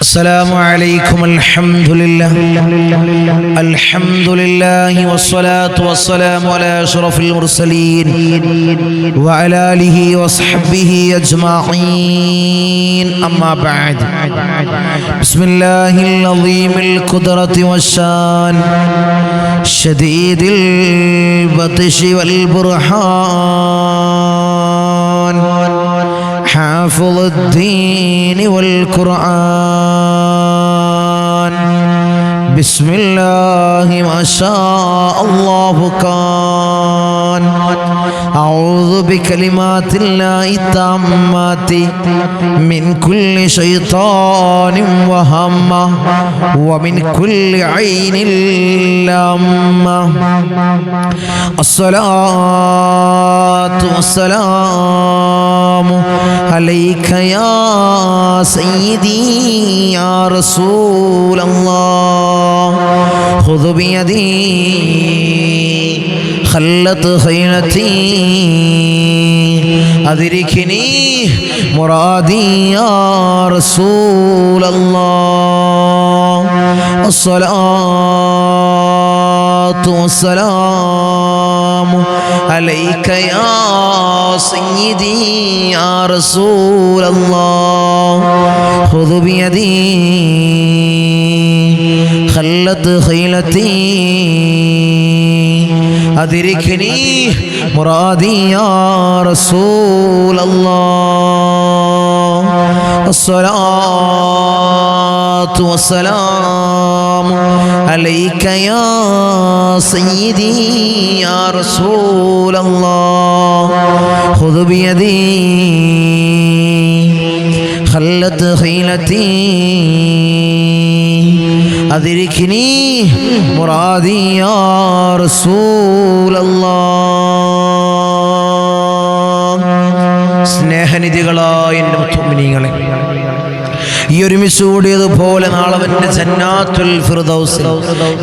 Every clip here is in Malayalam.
السلام عليكم الحمد لله والصلاة والسلام على أشرف المرسلين وعلى آله وصحبه أجمعين أما بعد بسم الله العظيم القدرة والشان شديد البطش والبرهان حافظ الدين والقرآن بسم الله ما شاء الله كان أعوذ بكلمات الله التامات من كل شيطان وهمة ومن كل عين لامة الصلاة والسلام عليك يا سيدي يا رسول الله خذ بيدي خلت خيلتي أدركني مرادي يا رسول الله الصلاة والسلام عليك يا سيدي يا رسول الله خذ بيدي خلت خيلتي أدركني مرادي يا رسول الله الصلاة والسلام عليك يا سيدي يا رسول الله خذ بيدي خلت خيلتي أدركني مرادي يا رسول الله സ്നേഹനിധികളായ എൻ്റെ മുഅ്മിനീങ്ങളെ, ഈ ഒരുമിച്ച് കൂടിയതുപോലെ നാളെ അവൻ്റെ ജന്നാത്തുൽ ഫിർദൗസിൽ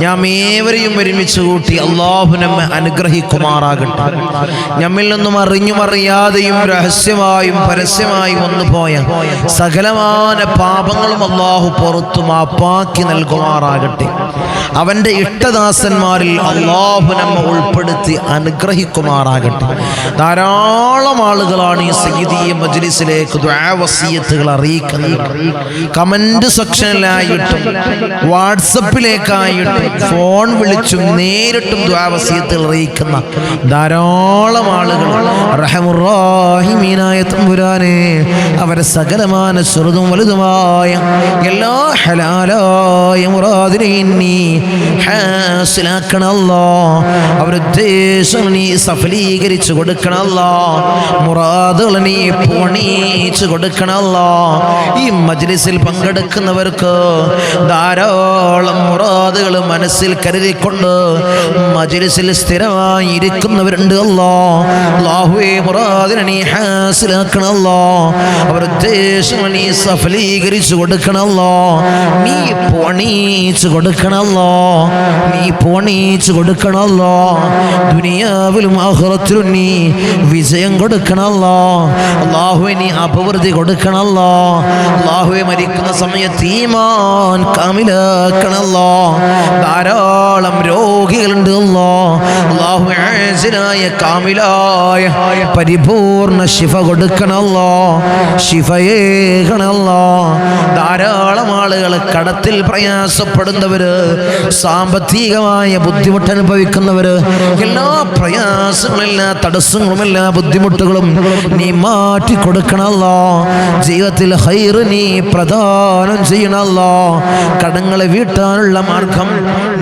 നാം ഏവരെയും ഒരുമിച്ച് കൂട്ടി അള്ളാഹു നമ്മെ അനുഗ്രഹിക്കുമാറാകട്ടെ. നമ്മിൽ നിന്നും അറിഞ്ഞും അറിയാതെയും രഹസ്യമായും പരസ്യമായും വന്നുപോയ സകലമാന പാപങ്ങളും അള്ളാഹു പുറത്തു മാപ്പാക്കി നൽകുമാറാകട്ടെ. അവൻ്റെ ഇഷ്ടദാസന്മാരിൽ അള്ളാഹു നമ്മെ ഉൾപ്പെടുത്തി അനുഗ്രഹിക്കുമാറാകട്ടെ. ധാരാളം ആളുകളാണ് ഈ സയ്യിദിയ മജ്ലിസിലേക്ക് ദുആ വസിയത്തുകൾ അറിയിക്കുന്നത്. കമന്റ് സെക്ഷനിലായിട്ടും വാട്സപ്പിലേക്കായിട്ടും ഫോൺ വിളിച്ചും നേരിട്ടും ദുആ വസിയത്തുകൾ അറിയിക്കുന്ന ധാരാളം ആളുകൾ. റഹ്മുർ-റഹീമീനായ തമ്പുരാനെ, അവരെ സകലമാന ചെറുതും വലുതുമായ എല്ലാ ഹലാലായ മുറാദിനെയും നീ ഹാസിലാക്കണല്ലോ. അവരുദ്ദേശം നീ സഫലീകരിച്ചു കൊടുക്കണല്ലോ. മുറാദുകൾ നീ പൂർണ്ണീച്ചു കൊടുക്കണല്ലോ. ഈ മജ്ലിസിൽ പങ്കെടുക്കുന്നവർക്ക് ധാരാളം മുറാദുകൾ മനസ്സിൽ കരുതിക്കൊണ്ട് മജ്ലിസിൽ സ്ഥിരമായി ഇരിക്കുന്നവരുണ്ട്. അല്ലാഹുവേ, മുറാദിനെ നീ ഹാസിലാക്കണല്ലോ. അവർ ഉദ്ദേശം നീ സഫലീകരിച്ചു കൊടുക്കണല്ലോ. നീ പണിച്ചു കൊടുക്കണല്ലോ. നീ പണിച്ചു കൊടുക്കണല്ലോ. ദുനിയാവിലും ആഖിറത്തിലും നീ വിജയം കൊടുക്കണല്ലോ. അല്ലാഹുവേ, നീ അഭിവൃദ്ധി കൊടുക്കണല്ലോ. അല്ലാഹുവേ, മരിക്കുന്ന സമയത്ത് ഈമാൻ കാമിലാക്കണല്ലോ. ധാരാളം രോഗികളുണ്ട്. അല്ലാഹുവേ, ആജിലായ കാമിലായ പരിപൂർണ ശിഫ കൊടുക്കണല്ലോ. ശിഫയേകണല്ലോ. ധാരാളം ആളുകൾ കടത്തിൽ പ്രയാസപ്പെടുന്നവര്, സാമ്പത്തികമായ ബുദ്ധിമുട്ട് അനുഭവിക്കുന്നവര്, എല്ലാ പ്രയാസങ്ങളെല്ലാ തടസ്സങ്ങളുമെല്ലാ ബുദ്ധിമുട്ടുകളും നീ മാറ്റി കൊടുക്കണല്ലോ. ജീവിതത്തിൽ ഖൈറ് നീ പ്രദാനം ചെയ്യണല്ലോ. കടങ്ങളെ വീട്ടാനുള്ള മാർഗം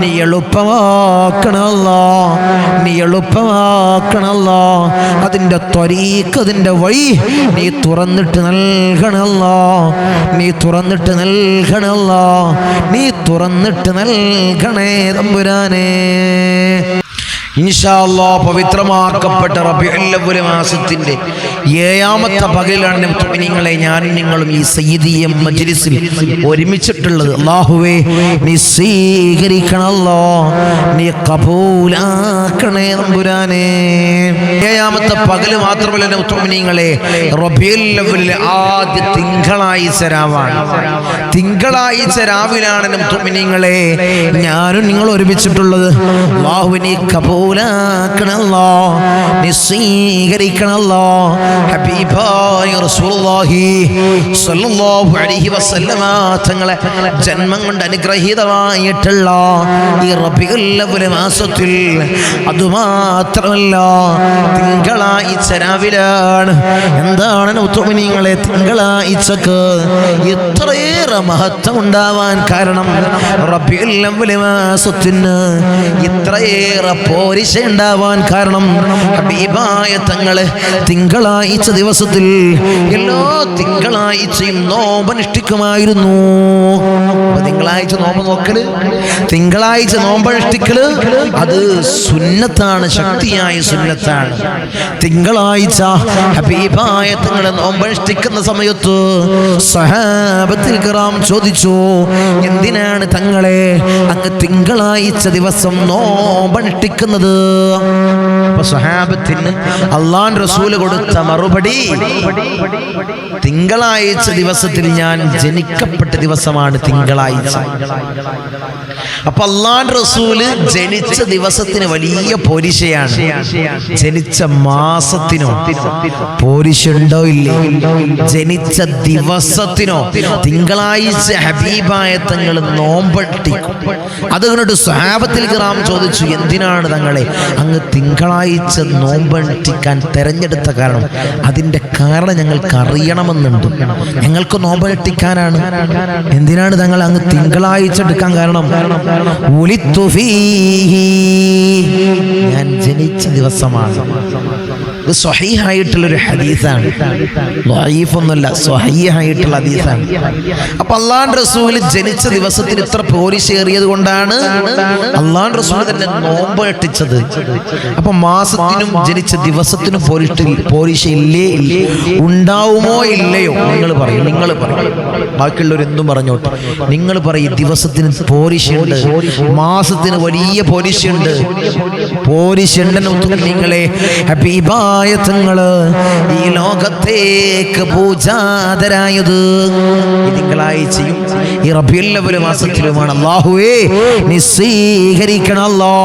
നീ എളുപ്പമാക്കണല്ലോ. നീ എളുപ്പമാക്കണല്ലോ. അതിൻ്റെ ത്വരീഖ്, അതിൻ്റെ വഴി നീ തുറന്നിട്ട് നൽകണല്ലോ. നീ തുറന്നിട്ട് നൽകണല്ലോ. നീ തുറന്നിട്ട് നൽകണേ തമ്പുരാനേ. ഇൻഷാ അല്ലാഹ് പവിത്രമാക്കപ്പെട്ട റബീഉൽ അവ്വൽ മാസത്തിന്റെ 7ാമത്തെ പകലിലാണ് മുഅ്മിനീങ്ങളെ ഞാനും നിങ്ങളും ഈ സയ്യിദിയ മജ്ലിസിൽ ഒരുമിച്ചിട്ടുള്ളത്. അല്ലാഹുവേ നീ സ്വീകരിക്കണല്ലോ, നീ ഖബൂലാക്കണേ തമ്പുരാനേ. 7ാമത്തെ പകല് മാത്രമല്ല മുഅ്മിനീങ്ങളെ, റബീഉൽ അവ്വൽ ആദ്യ തിങ്കളാഴ്ച രാവാണ്. തിങ്കളാഴ്ച രാവിലാണ് മുഅ്മിനീങ്ങളെ ഞാനും നിങ്ങൾ ഒരുമിച്ചിട്ടുള്ളത്. അല്ലാഹുവേ നീ ഖബൂലാക്കണല്ലോ, നീ സ്വീകരിക്കണല്ലോ. ഹബീബായ റസൂലുള്ളാഹി സ്വല്ലല്ലാഹു അലൈഹി വസല്ലമ തങ്ങളെ ജന്മം കൊണ്ട് അനുഗ്രഹീതമായിട്ടുള്ള ഈ റബീഉൽ അവ്വൽ മാസത്തിൽ അതുമാത്രമല്ല തിങ്കളാഴ്ച രാവിലാണ്. എന്താണ് മുഅ്മിനീങ്ങളെ തിങ്കളാഴ്ചക്ക് ഇത്രയേറെ മഹത്വം ഉണ്ടാവാൻ കാരണം? റബീഉൽ അവ്വൽ മാസത്തിന് ഇത്രയേറെ പോരിശ ഉണ്ടാവാൻ കാരണം ഹബീബായ തങ്ങള് തിങ്കളാഴ്ച ദിവസത്തിൽ എല്ലാ തിങ്കളാഴ്ചയും നോമ്പനുഷ്ഠിക്കുമായിരുന്നു. തിങ്കളാഴ്ച നോമ്പ് നോക്കല്, തിങ്കളാഴ്ച നോമ്പനുഷ്ഠിക്കല് അത് സുന്നത്താണ്, ശക്തിയായ സുന്നത്താണ്. തിങ്കളാഴ്ച ഹബീബായ തങ്ങളെ നോമ്പനുഷ്ഠിക്കുന്ന സമയത്ത് സ്വഹാബത്തുൽ കിറാം ചോദിച്ചു, എന്തിനാണ് തങ്ങളെ അങ്ങ് തിങ്കളാഴ്ച ദിവസം നോമ്പനുഷ്ഠിക്കുന്നത്? അപ്പൊ സ്വഹാബത്തിന് അല്ലാഹുവിന്റെ റസൂല് കൊടുത്ത മറുപടി, തിങ്കളാഴ്ച ദിവസത്തിൽ ഞാൻ ജനിക്കപ്പെട്ട ദിവസമാണ് തിങ്കളാഴ്ച. അപ്പൊ അല്ലാഹുവിന്റെ റസൂല് ജനിച്ച ദിവസത്തിന് വലിയ പോരിശയാണ്, ജനിച്ച മാസത്തിനോ പോരിശുണ്ടോ ഇല്ലേ? ജനിച്ച ദിവസത്തിനോ തിങ്കളാഴ്ച ഹബീബായ തങ്ങൾ നോമ്പനുഷ്ഠിക്കും. അതുകൊണ്ട് സ്വഹാബത്തുൽ കിറാം ചോദിച്ചു, എന്തിനാണ് തങ്ങളെ അങ്ങ് തിങ്കളാഴ്ച നോമ്പനുഷ്ഠിക്കാൻ തെരഞ്ഞെടുത്ത കാരണം? അതിന്റെ കാരണം ഞങ്ങൾക്ക് അറിയണമെന്നുണ്ട്. ഞങ്ങൾക്ക് നോമ്പനുഷ്ഠിക്കാനാണ്. എന്തിനാണ് തങ്ങൾ അങ്ങ് തിങ്കളാഴ്ച എടുക്കാൻ കാരണം? ഞാൻ ജനിച്ച ദിവസമാണ്. ഇത് സ്വഹീഹായിട്ടുള്ളൊരു ഹദീസാണ്, ദഈഫൊന്നുമല്ല, സ്വഹീഹായിട്ടുള്ള ഹദീസാണ്. അപ്പൊ അല്ലാഹുവിന്റെ റസൂൽ ജനിച്ച ദിവസത്തിന് ഇത്ര പോരിശേറിയത് കൊണ്ടാണ് അല്ലാഹുവിന്റെ റസൂൽ തന്നെ നോമ്പനുഷ്ഠിച്ചത്. അപ്പൊ മാസത്തിനും ജനിച്ച ദിവസത്തിനും പോരിശ ഇല്ലേ? ഉണ്ടാവുമോ ഇല്ലയോ? നിങ്ങൾ പറയും, നിങ്ങൾ പറയും, ബാക്കിയുള്ളവർ എന്തും പറഞ്ഞോട്ടെ. നിങ്ങൾ പറയും, ദിവസത്തിന് പോരിശയുണ്ട്, മാസത്തിന് വലിയ പോരിശയുണ്ട്. പോരിശുണ്ടെന്ന് നിങ്ങളെ ഹബീബായ തങ്ങള് ഈ ലോകത്തേക്ക് പൂജാതരായത് തിങ്കളാഴ്ചയും ഈ റബീഉൽ അവ്വൽ മാസത്തിലുമാണ്. അല്ലാഹുവേ നീ സ്വീകരിക്കണല്ലോ.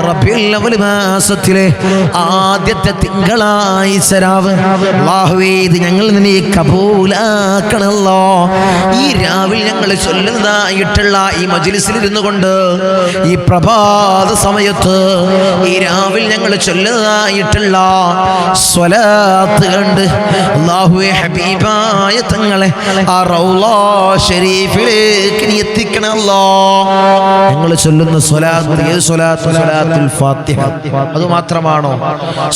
റബീഉൽ അവ്വൽ മാസത്തിലെ ആദ്യത്തെ തിങ്കളാഴ്ച രാവ് അല്ലാഹുവേ ഇത് ഞങ്ങൾ നിന്നെ കബൂലാക്കണല്ലോ. ഈ രാവിൽ ഞങ്ങൾ ചൊല്ലുന്നതായിട്ടുള്ള ഈ മജ്ലിസിൽ ഇരുന്നു കൊണ്ട് ഈ പ്രഭാത സമയത്ത് ഈ രാവിൽ ഞങ്ങൾ ചൊല്ലുന്നതായിട്ടുള്ള സ്വലാത്ത് കണ്ട് അല്ലാഹുവേ ഹബീബായ തങ്ങളെ ആ റൗള ശരീഫിലേക്ക് നീ എത്തിക്കണല്ലോ. ഞങ്ങൾ ചൊല്ലുന്ന സ്വലാത്ത് ഏത് സ്വലാത്ത്? സ്വലാത്തുൽ ഫാത്തിഹ. അത് മാത്രമാണോ?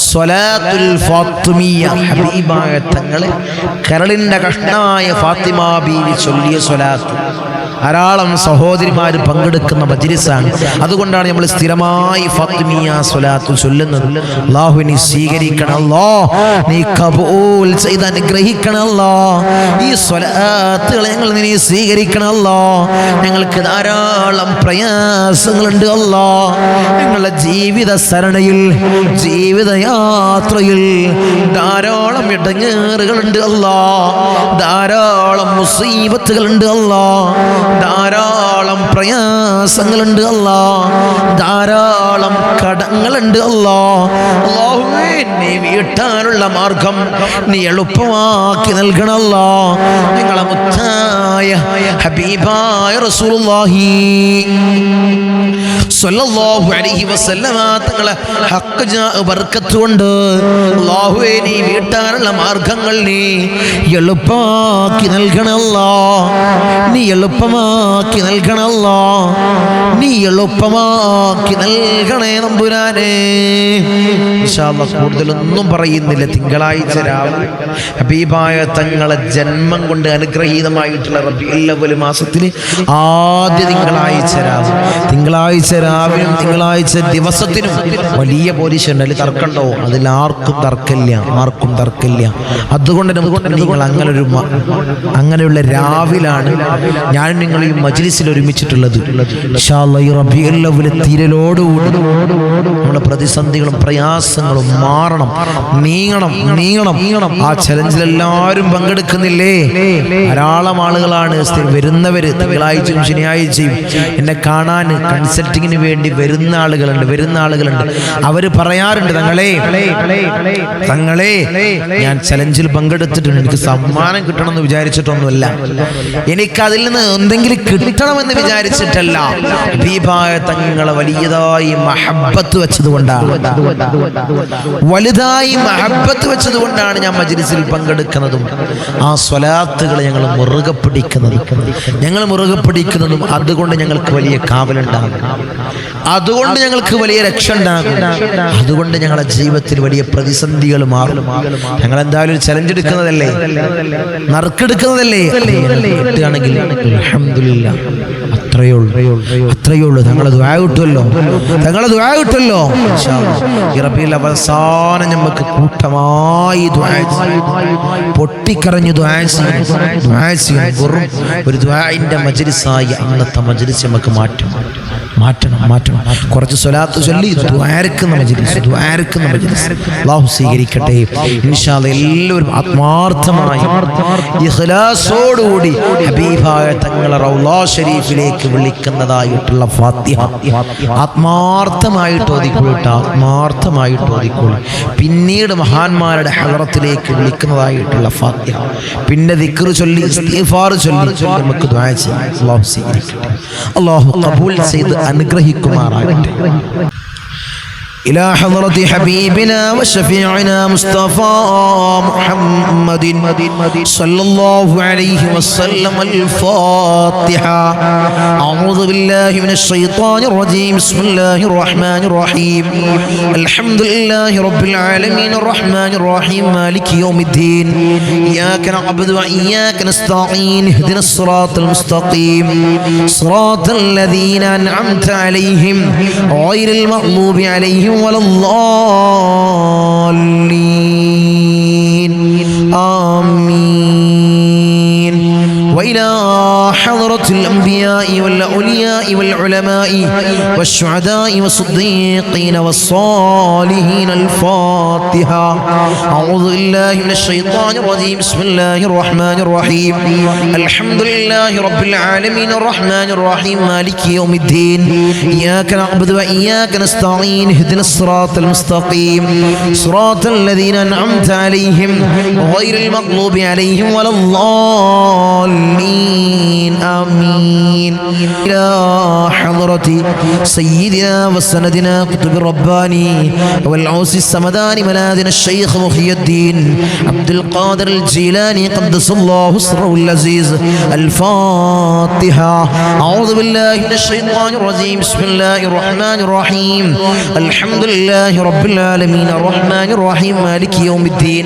സ്വലാത്തുൽ ഫാത്തിമിയ, ഹബീബായ തങ്ങളെ കരളിന്റെ കഷ്ണമായ ഫാത്തിമ ബീവി ചൊല്ലിയ സ്വലാത്ത്. ധാരാളം സഹോദരിമാർ പങ്കെടുക്കുന്ന മജ്ലിസാണ്. അതുകൊണ്ടാണ് നമ്മൾ സ്ഥിരമായി ഫാത്തിമിയ സ്വലാത്ത് ചൊല്ലുന്നത്. അല്ലാഹു നീ സ്വീകരിക്കണല്ലോ, നീ ഖബൂൽ ചെയ്ത് അനുഗ്രഹിക്കണല്ലോ. ഈ സ്വലാത്തുകളെ ഞങ്ങൾ നീ സ്വീകരിക്കണല്ലോ. ഞങ്ങൾക്ക് ധാരാളം പ്രയാസങ്ങളുണ്ട് അല്ലാ. ഞങ്ങളുടെ ജീവിത സരണയിൽ, ജീവിതയാത്രയിൽ ധാരാളം ഇടങ്ങേറുകളുണ്ട് അല്ലാ. ധാരാളം മുസീബത്തുകളുണ്ട് അല്ലാ. ധാരാളം പ്രയാസങ്ങളുണ്ട് അല്ലാ. ധാരാളം കടങ്ങളുണ്ട് അല്ലാ. അല്ലാഹുവേ നീ വീട്ടാനുള്ള മാർഗം നീ എളുപ്പമാക്കി നൽകണല്ലോ. ഞങ്ങളെ മുത്തായ ഹബീബായ റസൂലുള്ളാഹി സ്വല്ലല്ലാഹു അലൈഹി വസല്ലമ തങ്ങളെ ഹഖ് ബർക്കത്ത് കൊണ്ട് അല്ലാഹുവേ നീ വീട്ടാനുള്ള മാർഗങ്ങൾ നീ എളുപ്പമാക്കി നൽകണല്ലോ. നീ എളുപ്പമാക്കി നൽകണല്ലോ. നീ എളുപ്പമാക്കി നൽകണേ തമ്പുരാനേ. ഇൻഷാ അല്ലാഹ് കൂടുതലൊന്നും പറയുന്നില്ല. തിങ്കളാഴ്ച രാവിലെ ഹബീബായ തങ്ങളെ ജന്മം കൊണ്ട് അനുഗ്രഹീതമായിട്ടുള്ള റബീഉൽ അവ്വൽ മാസത്തിൽ ആദ്യ തിങ്കളാഴ്ച രാവ് രാവിലും തിങ്കളാഴ്ച ദിവസത്തിനും വലിയ പോലീസ് ഉണ്ട്. അതിൽ തർക്കമുണ്ടോ? അതിൽ ആർക്കും തർക്കമില്ല. അതുകൊണ്ട് നിങ്ങൾ അങ്ങനെയുള്ള രാവിലാണ് ഞാൻ നിങ്ങൾ ഈ മജ്ലിസിൽ ഒരുമിച്ചിട്ടുള്ളത്. ഇൻഷാ അല്ലാഹ് ഈ റബീഉൽ അവ്വൽ തീരലോടുകൂടി നമ്മുടെ പ്രതിസന്ധികളും പ്രയാസങ്ങളും മാറണം, നീങ്ങണം. ആ ചലഞ്ചിൽ എല്ലാവരും പങ്കെടുക്കുന്നില്ലേ? ധാരാളം ആളുകളാണ് വരുന്നവര്. തിങ്കളാഴ്ചയും ശനിയാഴ്ചയും എന്നെ കാണാൻ കൺസൾട്ടിങ്ങിന് വേണ്ടി വരുന്ന ആളുകളുണ്ട്. അവര് പറയാറുണ്ട്, തങ്ങളെ ഞാൻ ചലഞ്ചിൽ പങ്കെടുത്തിട്ടുണ്ട്, എനിക്ക് സമ്മാനം കിട്ടണമെന്ന് വിചാരിച്ചിട്ടൊന്നുമല്ല, എനിക്കതിൽ നിന്ന് എന്തെങ്കിലും കിട്ടണമെന്ന് വിചാരിച്ചിട്ടല്ല, ഹബീബായ തങ്ങളെ വലിയതായി മഹബ്ബത്ത് വെച്ചതുകൊണ്ടാണ് ഞാൻ മജ്ലിസിൽ പങ്കെടുക്കുന്നതും ആ സ്വലാത്തുകൾ ഞങ്ങൾ മുറുകെ പിടിക്കുന്നതും അതുകൊണ്ട് ഞങ്ങൾക്ക് വലിയ കാവലുണ്ടാകും, അതുകൊണ്ട് ഞങ്ങൾക്ക് വലിയ രക്ഷ ഉണ്ടാകും, അതുകൊണ്ട് ഞങ്ങളുടെ ജീവിതത്തിൽ വലിയ പ്രതിസന്ധികൾ മാറും. ഞങ്ങൾ എന്തായാലും ഒരു ചലഞ്ച് എടുക്കുന്നതല്ലേ, നറുക്കെടുക്കുന്നതല്ലേ, കിട്ടുകയാണെങ്കിൽ അൽഹംദുലില്ലാഹ് അത്രയേ ഉള്ളൂ. തങ്ങളെ ദുആ കിട്ടുമല്ലോ. ഈ റബീഉൽ അവസാനം നമുക്ക് കൂട്ടമായി പൊട്ടിക്കരഞ്ഞു ദുആ ചെയ്യണം. ഒരു ദുആഇന്റെ മജ്ലിസായി അന്നത്തെ മജ്ലിസ് നമുക്ക് മാറ്റണം. കുറച്ച് സ്വലാത്ത് ചൊല്ലി ദുആർക്കുന്ന മജ്ലിസ് അല്ലാഹു സ്വീകരിക്കട്ടെ. ഇൻഷാ അല്ലാഹ് എല്ലാവരും ആത്മാർത്ഥമായി ഇഖ്ലാസോടുകൂടി ഹബീബായ തങ്ങളെ റൗളാ ഷരീഫിലേക്ക് വിളിക്കുന്നതായിട്ടുള്ള ഫാത്തിഹ ആത്മാർത്ഥമായിട്ട് ഓതിക്കൊള്ളൂ. പിന്നീട് മഹാന്മാരുടെ ഹളറത്തിലേക്ക് വിളിക്കുന്നതായിട്ടുള്ള ഫാത്തിഹ, പിന്നെ ദിക്ർ ചൊല്ലി ഇസ്തിഗ്ഫാർ ചൊല്ലി നമുക്ക് ദുആ ചെയ്യാം. അല്ലാഹു സ്വീകരിക്കട്ടെ, അല്ലാഹു ഖബൂൽ ചെയ്ത് അനുഗ്രഹിക്കുമാറാകട്ടെ. إلى حضرة حبيبنا وشفيعنا مصطفى محمد صلى الله عليه وسلم الفاتحة. أعوذ بالله من الشيطان الرجيم. بسم الله الرحمن الرحيم. الحمد لله رب العالمين الرحمن الرحيم مالك يوم الدين. إياك نعبد وإياك نستعين. اهدنا الصراط المستقيم صراط الذين أنعمت عليهم غير المغضوب عليهم ولا الضالين. آمين. وإلى حضرة الأنبياء والأولياء والعلماء والشهداء والصديقين والصالحين الفاتحة. أعوذ بالله من الشيطان الرجيم. بسم الله الرحمن الرحيم. الحمد لله رب العالمين الرحمن الرحيم مالك يوم الدين. إياك نعبد وإياك نستعين. اهدنا الصراط المستقيم صراط الذين أنعمت عليهم غير المغضوب عليهم ولا الضالين. آمين. إلى حضرة سيدنا وسندنا قطب الرباني والعوس السمداني ملاذنا الشيخ محي الدين عبد القادر الجيلاني قدس الله سره العزيز الفاتحة. أعوذ بالله من الشيطان الرجيم. بسم الله الرحمن الرحيم. الحمد لله رب العالمين الرحمن الرحيم مالك يوم الدين.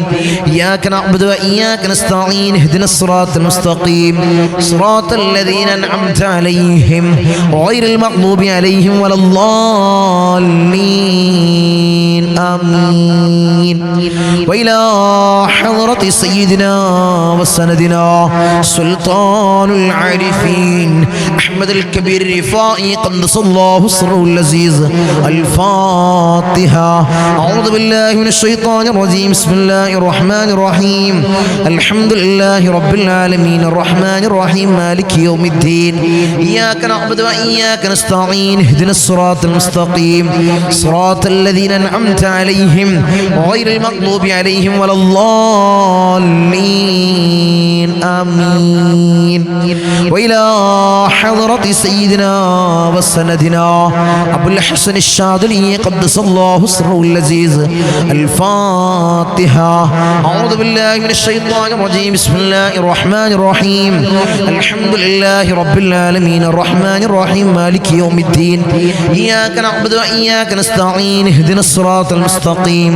إياك نعبد وإياك نستعين. اهدنا الصراط المستقيم صراط الذين أنعمت عليهم غير المغضوب عليهم ولا الضالين. آمين. وإلى حضرة سيدنا وسندنا سلطان العارفين أحمد الكبير الرفائي قدس الله سره العزيز الفاتحة. أعوذ بالله من الشيطان الرجيم. بسم الله الرحمن الرحيم. الحمد لله رب العالمين الرحمن الرحيم مالك يوم الدين. إياك نعبد وإياك نستعين. اهدنا الصراط المستقيم صراط الذين أنعمت عليهم غير المغضوب عليهم ولا الضالين. آمين. وإلى حضرة سيدنا وسندنا أبو الحسن الشاذلي قدس الله سره العزيز الفاتحة. أعوذ بالله من الشيطان الرجيم. بسم الله الرحمن الرحيم. الحمد لله رب العالمين الرحمن الرحيم مالك يوم الدين. إياك نعبد وإياك نستعين. اهدنا الصراط المستقيم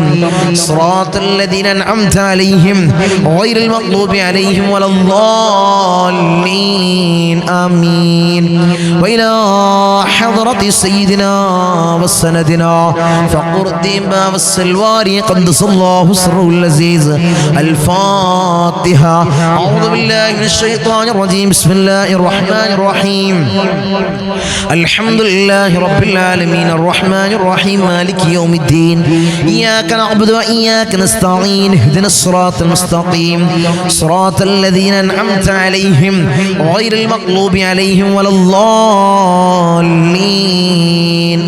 صراط الذين أنعمت عليهم غير المغضوب عليهم ولا الضالين. آمين. وإلى حضرة سيدنا وسندنا فقر الدين والسلواري قدس الله سره العزيز الفاتحة. أعوذ بالله من الشيطان الرجيم. بسم الله الرحمن الرحيم. الحمد لله رب العالمين الرحمن الرحيم مالك يوم الدين إياك نعبد وإياك نستعين اهدنا الصراط المستقيم صراط الذين أنعمت عليهم غير المغضوب عليهم ولا الضالين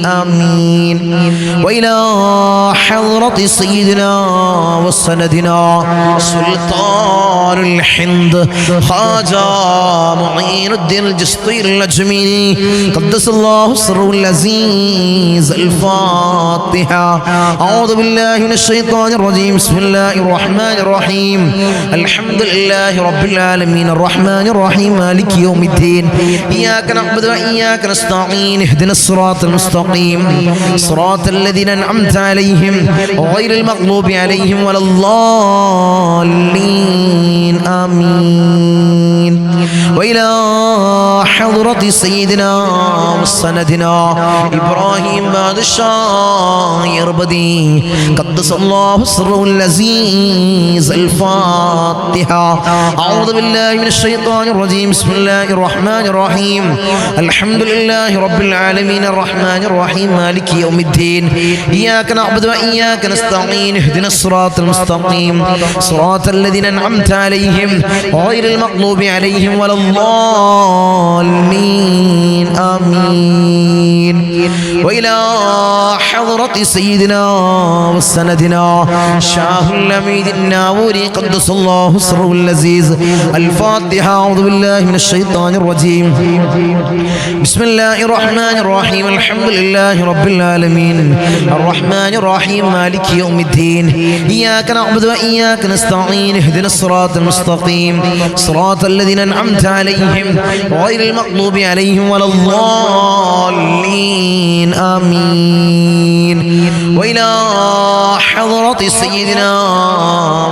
آمين. وإلى حضرة سيدنا وسندنا سلطان الحند خواجة معين الدين الجسطي الأجميري قدس الله سره العزيز الفاتحة. أعوذ بالله من الشيطان الرجيم. بسم الله الرحمن الرحيم. الحمد لله رب العالمين الرحمن الرحيم مالك يوم الدين إياك نعبد وإياك نستعين اهدنا الصراط المستقيم صراط الذين أنعمت عليهم غير المغضوب عليهم ولا الضالين آمين. وإلى حضرة سيدنا وسندنا إبراهيم بادشاه يربدي قدس الله سره العزيز الفاتحة. أعوذ بالله من الشيطان الرجيم. بسم الله الرحمن الرحيم. الحمد لله رب العالمين الرحمن الرحيم مالك يوم الدين إياك نعبد وإياك نستعين اهدنا الصراط المستقيم صراط الذين أنعمت عليهم غير المغضوب عليهم ولا الضالين آمين. وإلى حضرة سيدنا وسندنا شاه الأميد الناوري قدس الله سره العزيز الفاتحة. أعوذ بالله من الشيطان الرجيم. بسم الله الرحمن الرحيم. الحمد لله رب العالمين الرحمن الرحيم مالك يوم الدين إياك نعبد وإياك نستعين اهدنا الصراط المستقيم صراط الذين أنعمت عليهم غير المغضوب عليهم ولا الضالين آمين. وإلى حضرة سيدنا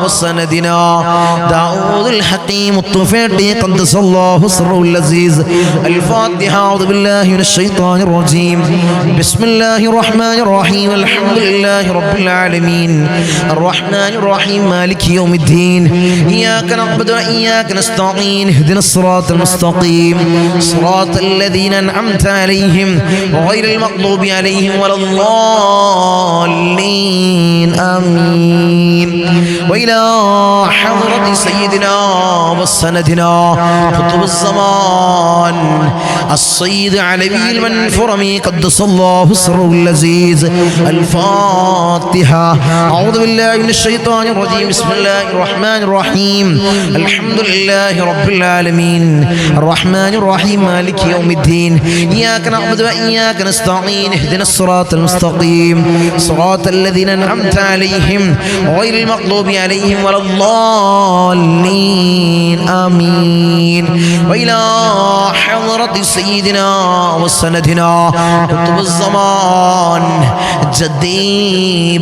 وسندنا داود الحكيم الطفيلي قدس الله سره العزيز الفاتحة. أعوذ بالله من الشيطان الرجيم. بسم الله الرحمن الرحيم. الحمد لله رب العالمين الرحمن الرحيم مالك يوم الدين إياك نعبد وإياك نستعين اهدنا الصراط المستقيم صراط الذين أنعمت عليهم غير المغضوب عليهم ولا الضالين آمين. وإلى حضرة سيدنا وسندنا قطب الزمان السيد علوي المنفرمي قدس الله سره العزيز الفاتحة. أعوذ بالله من الشيطان الرجيم. بسم الله الرحمن الرحيم. الحمد لله رب العالمين الرحمن الرحيم مالك يوم الدين إياك نعبد وإياك نستعين اهدنا الصراط المستقيم صراط الذين أنعمت عليهم غير المغضوب عليهم ولا الضالين آمين. وإلى حضرة سيدنا وسندنا قطب الزمان جدي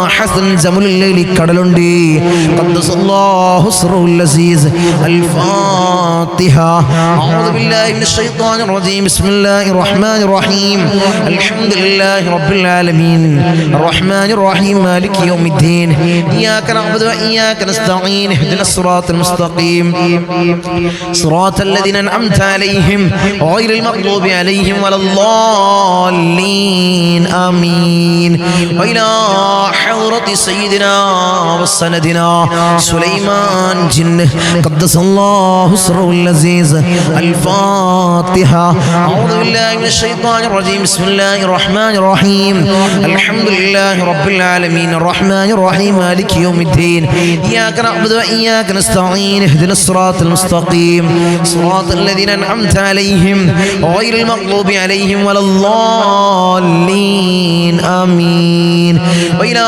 حسن زمل الليل كدلندي قدس الله سره العزيز الفاتحة. أعوذ بالله من الشيطان الرجيم. بسم الله الرحمن الرحيم. الحمد لله رب العالمين الرحمن الرحيم مالك يوم الدين إياك نعبد وإياك نستعين اهدنا الصراط المستقيم صراط الذين أنعمت عليهم غير المغضوب عليهم ولا الضالين آمين. وإلى حضرة سيدنا وسندنا سليمان جن قدس الله سره العزيز الفاتحة. أعوذ بالله من الشيطان الرجيم. بسم الله الرحمن الرحيم. الحمد لله رب العالمين الرحمن الرحيم مالك يوم الدين إياك نعبد وإياك نستعين اهدنا الصراط المستقيم صراط الذين أنعمت عليهم غير المغضوب عليهم ولا الضالين آمين. وإلى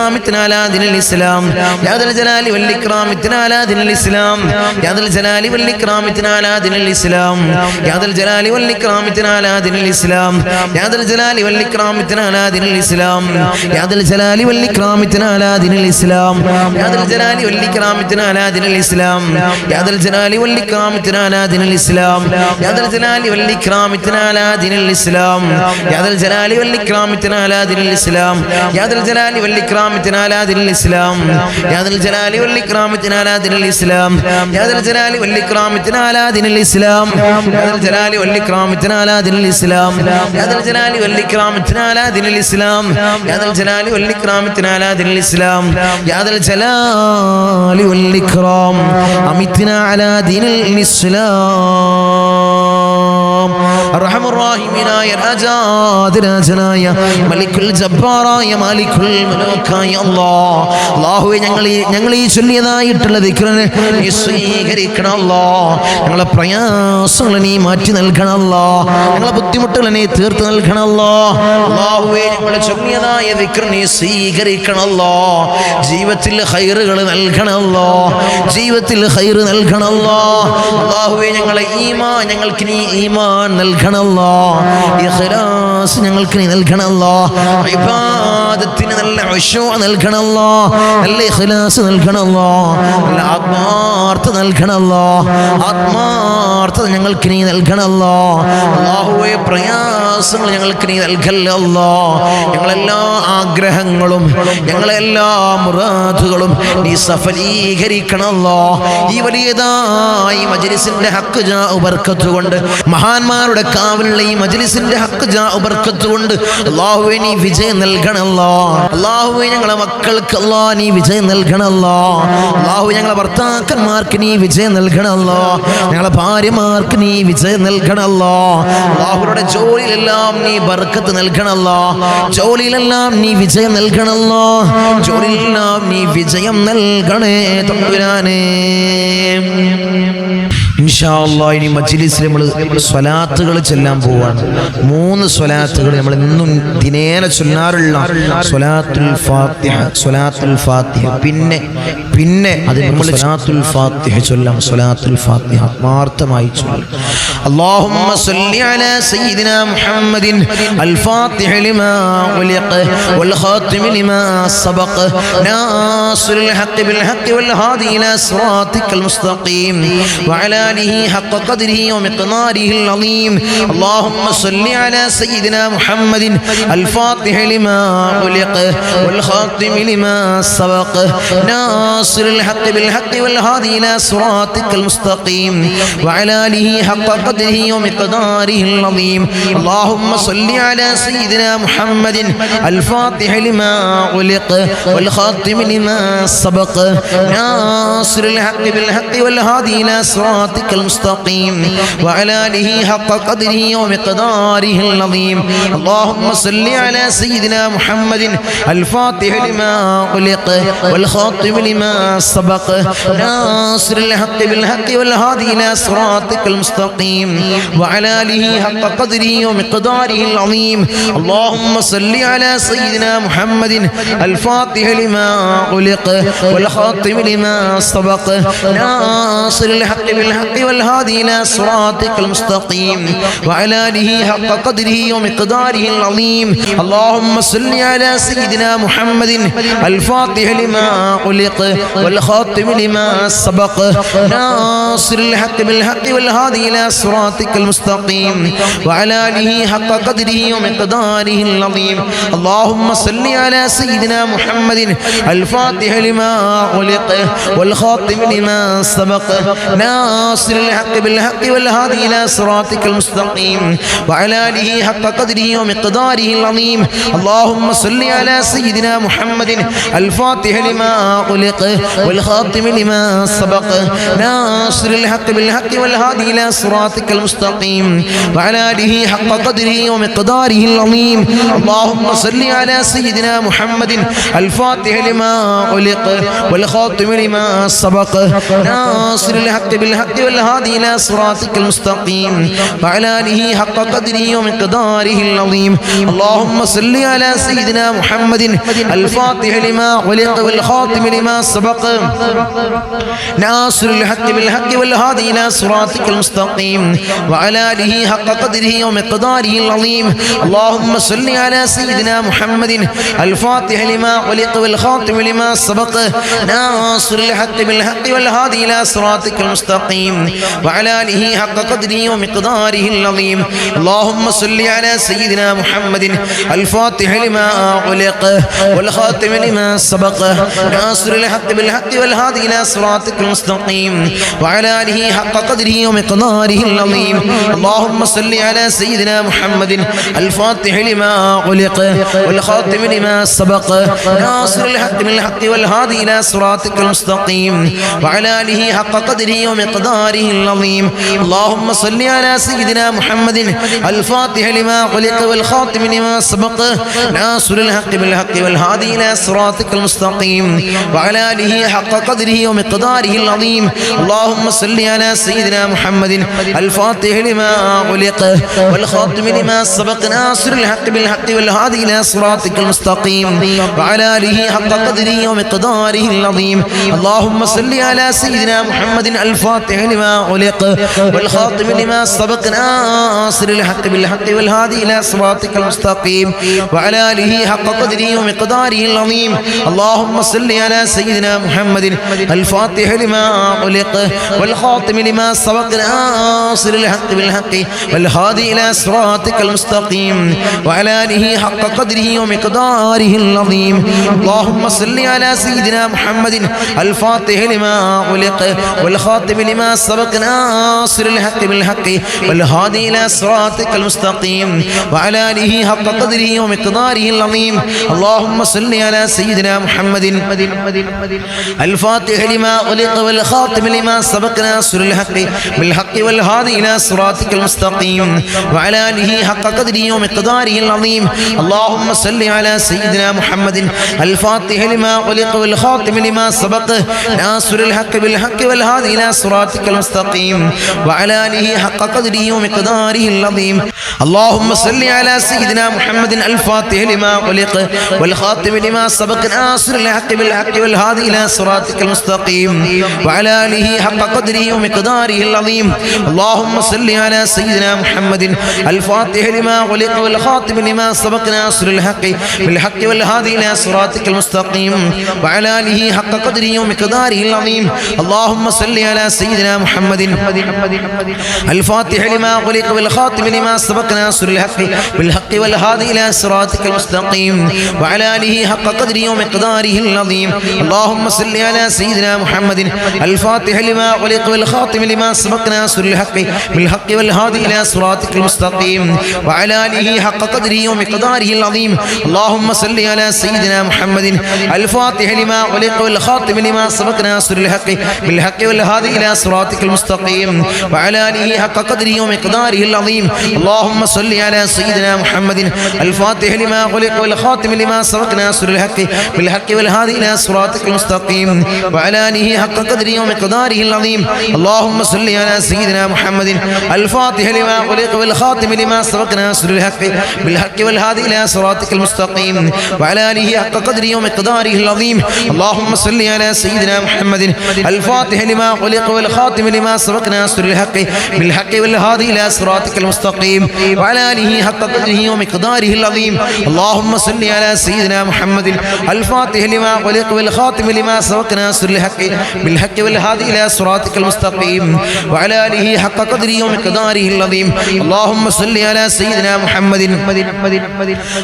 والإكرام اتنا على دين الإسلام يا ذا الجلال والإكرام اتنا على دين الإسلام يا ذا الجلال والإكرام اتنا على دين الإسلام يا ذا الجلال والإكرام اتنا على دين الإسلام يا ذا الجلال والإكرام اتنا على دين الإسلام يا ذا الجلال والإكرام اتنا على دين الإسلام يا ذا الجلال والإكرام اتنا على دين الإسلام يا ذا الجلال والإكرام اتنا على دين الإسلام يا ذا الجلال والإكرام اتنا على دين الإسلام يا ذا الجلال والإكرام اتنا على دين الإسلام يا ذا الجلال والإكرام اتنا على دين الإسلام يا ذا الجلال والإكرام اتنا على دين الإسلام يا ذا الجلال والإكرام اتنا على دين الإسلام يا ذا الجلال والإكرام اتنا على دين الإسلام يا ذا الجلال والإكرام اتنا على دين الإسلام يا ذا الجلال والإكرام اتنا على دين الإسلام يا ذا الجلال والإكرام أمتنا على دين الإسلام الرحم الراحمين يا രാജാതിരാജനായ മലിക്കുൽ ജബ്ബാറായ മാലിക്കുൽ മലൂക്കായ അല്ലാഹുവേ ഞങ്ങൾ ഈ ചൊല്ലിയതായിട്ടുള്ള ദിക്റിനെ നീ സ്വീകരിക്കണം അല്ലാഹ് ഞങ്ങളുടെ പ്രയാസങ്ങൾ നീ മാറ്റി നൽകണം അല്ലാഹ് ഞങ്ങളുടെ ബുദ്ധിമുട്ടുകൾ നീ തീർത്ത് നൽകണം അല്ലാഹ് അല്ലാഹുവേ ഞങ്ങൾ ചൊല്ലിയതായ ദിക്ർ നീ സ്വീകരിക്കണം അല്ലാഹ് ജീവിതത്തിൽ ഖൈറുകൾ നൽകണം അല്ലാഹ് ജീവിതത്തിൽ ഖൈർ നൽകണം അല്ലാഹ് അല്ലാഹുവേ ഞങ്ങൾക്ക് നീ ഈമാൻ നൽകണം അല്ലാഹ് ഇഖ്ലാസ് ഞങ്ങൾക്ക് നീ നൽകണം അല്ലാഹ് ഇബാദത്തിന് നല്ല ഖുശൂ നൽകണം അല്ലാഹ് നല്ല ഇഖ്ലാസ് നൽകണം അല്ലാഹ് നല്ല ആത്മാർത്ഥത നൽകണം അല്ലാഹ് ആത്മാർത്ഥത ഞങ്ങൾക്ക് നീ നൽകണം അല്ലാഹ് അല്ലാഹുവേ പ്രയാസങ്ങൾ ഞങ്ങൾക്ക് നീ നൽകല്ലേ അല്ലാഹ് ഞങ്ങളെല്ലാ ആഗ്രഹങ്ങളും ഞങ്ങളെല്ലാ മുറാദുകളും നീ സഫലീകരിക്കണം അല്ലാഹ് ഈ വലിയതായ മജ്ലിസിന്റെ ഹഖ് ജാ ബർക്കത്ത് കൊണ്ട് മഹാന്മാരുടെ കാവലുള്ള ഈ മജ്ലിസിന്റെ ഹഖ് ജാ ബർക്കത്ത് കൊണ്ട് അല്ലാഹുവേ നീ വിജയം നൽകണം അല്ലാഹ് അല്ലാഹുവേ ഞങ്ങളുടെ മക്കൾക്ക് അല്ലാഹ് നീ വിജയം നൽകണം അല്ലാഹ് അല്ലാഹുവേ ഞങ്ങളുടെ ഭർത്താക്കന്മാർക്ക് നീ വിജയം നൽകണം അല്ലാഹ് ഞങ്ങളുടെ ഭാര്യമാർക്ക് നീ വിജയം നൽകണം അല്ലാഹ് അല്ലാഹുവയുടെ ജോലിയിലെല്ലാം നീ ബർക്കത്ത് നൽകണം അല്ലാഹ് ജോലിയിലെല്ലാം നീ വിജയം നൽകണം അല്ലാഹ് ജോലിയിലെല്ലാം നീ വിജയം നൽകണേ തമ്പുരാനേ ഇൻഷാ അല്ലാഹ് ഇനി മജ്ലിസിൽ നമ്മൾ സ്വലാത്തുകൾ ചൊല്ലാൻ പോവാണ് 3 സ്വലാത്തുകൾ നമ്മൾ ഇന്നും ദിനേന ചൊല്ലാറുള്ള സ്വലാത്തുൽ ഫാത്തിഹ പിന്നെ അതിന് നമ്മൾ സ്വലാത്തുൽ ഫാത്തിഹ ചൊല്ലാം സ്വലാത്തുൽ ഫാത്തിഹ ആത്മാർത്ഥമായി ചൊല്ലാം اللهم صل على سيدنا محمد الفاتح لما ولق والخاتم لما سبق ناصر الحق بالحق والهادي إلى صراطك المستقيم وعلى آله حق قدره ومقداره العظيم اللهم صل على سيدنا محمد الفاتح لما ولق والخاتم لما سبق ناصر الحق بالحق والهادي إلى صراطك المستقيم وعلى آله حق قدره ومقداره العظيم اللهم صل على سيدنا محمد الفاتح لما ولق والخاتم لما سبق ناصر الحق بالحق والهادي إلى صراطك المستقيم وعلى آله حق قدره ومقداره العظيم اللهم صل على سيدنا محمد الفاتح لما ولق والخاتم لما سبق ناصر الحق بالحق والهادي إلى صراطك المستقيم وعلى آله حق قدره ومقداره العظيم اللهم صل على سيدنا محمد الفاتح لما ولق والخاتم لما سبق ناصر الحق بالحق والهادي إلى صراطك المستقيم وعلى آله حق قدره ومقداره العظيم اللهم صل على سيدنا محمد الفاتح لما ولق والخاتم لما سبق ناصر الحق بالحق والهادي إلى صراطك المستقيم وعلى آله حق قدره ومقداره العظيم اللهم صل على سيدنا محمد الفاتح لما ولق والخاتم لما سبق ناصر الحق بالحق والهادي إلى صراطك المستقيم وعلى آله حق قدره ومقداره العظيم اللهم صل على سيدنا محمد الفاتح لما ولق والخاتم لما سبق ناصر الحق بالحق والهادي إلى صراطك المستقيم وعلى آله حق قدره ومقداره العظيم اللهم صل على سيدنا محمد الفاتح لما ولق والخاتم لما سبق ناصر الحق بالحق والهادي إلى صراطك المستقيم وعلى آله حق قدره ومقداره العظيم اللهم صل على سيدنا محمد الفاتح لما خلق والخاتم لما سبق ناصر الحق بالحق والهادي إلى صراطك المستقيم وعلى آله حق قدره ومقداره العظيم اللهم صل على سيدنا محمد الفاتح لما خلق والخاتم لما سبق ناصر الحق بالحق والهادي إلى صراطك المستقيم وعلى آله حق قدره ومقداره العظيم اللهم صل على سيدنا محمد الفاتح لما خلق والخاتم لما سبق ناصر الحق بالحق والهادي إلى صراطك المستقيم وعلى آله حق قدره ومقداره العظيم اللهم صل على سيدنا محمد الفاتح لما خلق والخاتم لما سبق ناصر الحق بالحق والهادي إلى صراطك المستقيم وعلى آله حق قدره ومقداره العظيم اللهم صل على سيدنا محمد الفاتح لما خلق والخاتم لما سبق ناصر الحق بالحق والهادي إلى صراطك المستقيم وعلى آله حق قدره ومقداره العظيم اللهم صل على سيدنا محمد الفاتح لما خلق والخاتم لما سبق ناصر الحق بالحق والهادي إلى صراطك المستقيم وعلى آله حق قدره ومقداره العظيم اللهم صل على سيدنا محمد الفاتح لما خلق والخاتم لما سبق ناصر الحق بالحق والهادي إلى صراطك المستقيم وعلى آله حق قدره ومقداره العظيم اللهم صل على سيدنا محمد الفاتح لما خلق والخاتم لما سبق ناصر الحق بالحق والهادي إلى صراطك المستقيم وعلى آله حق قدره ومقداره العظيم اللهم صل على سيدنا محمد الفاتح لما خلق والخاتم لما سبق ناصر الحق بالحق والهادي إلى صراطك المستقيم وعلى آله حق قدره ومقداره العظيم اللهم صل على سيدنا محمد الفاتح لما خلق والخاتم لما سبق ناصر الحق بالحق والهادي إلى صراطك المستقيم وعلى آله حق قدره ومقداره العظيم اللهم صل على سيدنا محمد الفاتح لما خلق والخاتم لما سبق ناصر الحق بالحق والهادي إلى صراطك المستقيم وعلى آله حق قدره ومقداره العظيم اللهم صل على سيدنا محمد الفاتح لما خلق والخاتم لما سبق ناصر الحق بالحق والهادي إلى صراطك المستقيم وعلى آله حق قدره ومقداره العظيم اللهم صل على سيدنا محمد الفاتح لما خلق والخاتم لما سبق ناصر الحق بالحق والهادي إلى صراطك المستقيم وعلى آله حق قدره ومقداره العظيم اللهم صل على سيدنا محمد الفاتح لما خلق والخاتم لما سبق ناصر الحق بالحق والهادي إلى صراطك المستقيم وعلى آله حق قدره ومقداره العظيم اللهم صل على سيدنا محمد الفاتح لما خلق والخاتم لما سبق ناصر الحق بالحق والهادي إلى صراطك المستقيم وعلى آله حق قدره ومقداره العظيم اللهم صل على سيدنا محمد الفاتح لما خلق والخاتم لما سبق ناصر الحق بالحق والهادي إلى صراطك المستقيم وعلى آله حق قدره ومقداره العظيم اللهم صل على سيدنا محمد الفاتح لما خلق والخاتم لما سبق ناصر الحق بالحق والهادي إلى صراطك المستقيم وعلى آله حق قدره ومقداره العظيم اللهم صل على سيدنا محمد الفاتح لما خلق والخاتم لما سبق ناصر الحق بالحق والهادي إلى صراطك المستقيم وعلى آله حق قدره ومقداره العظيم اللهم صل على سيدنا محمد الفاتح لما خلق والخاتم لما سبق ناصر الحق بالحق والهادي إلى صراطك المستقيم وعلى آله حق قدره ومقداره العظيم اللهم صل على سيدنا محمد الفاتح لما خلق والخاتم لما سبق ناصر الحق بالحق والهادي إلى صراطك المستقيم وعلى آله حق قدره ومقداره العظيم اللهم صل على سيدنا محمد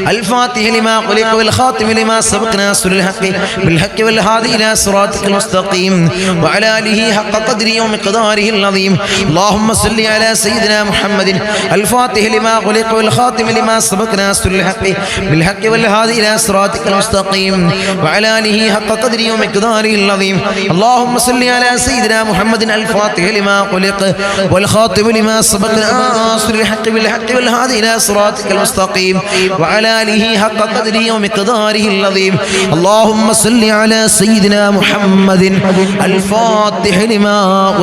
الفاتح لما خلق والخاتم لما سبق ناصر الحق بالحق والهادي إلى صراطك المستقيم وعلى آله حق قدره ومقداره العظيم اللهم صل على سيدنا محمد الفاتح لما خلق والخاتم لما سبق ناصر الحق بالحق والهادي إلى صراطك المستقيم وعلى آله حق قدره ومقداره العظيم اللهم صل على سيدنا محمد الفاتح لما خلق والخاتم لما سبق ناصر الحق بالحق والهادي إلى صراطك المستقيم وعلى آله حق قدره ومقداره العظيم اللهم صل على سيدنا محمد الفاتح لما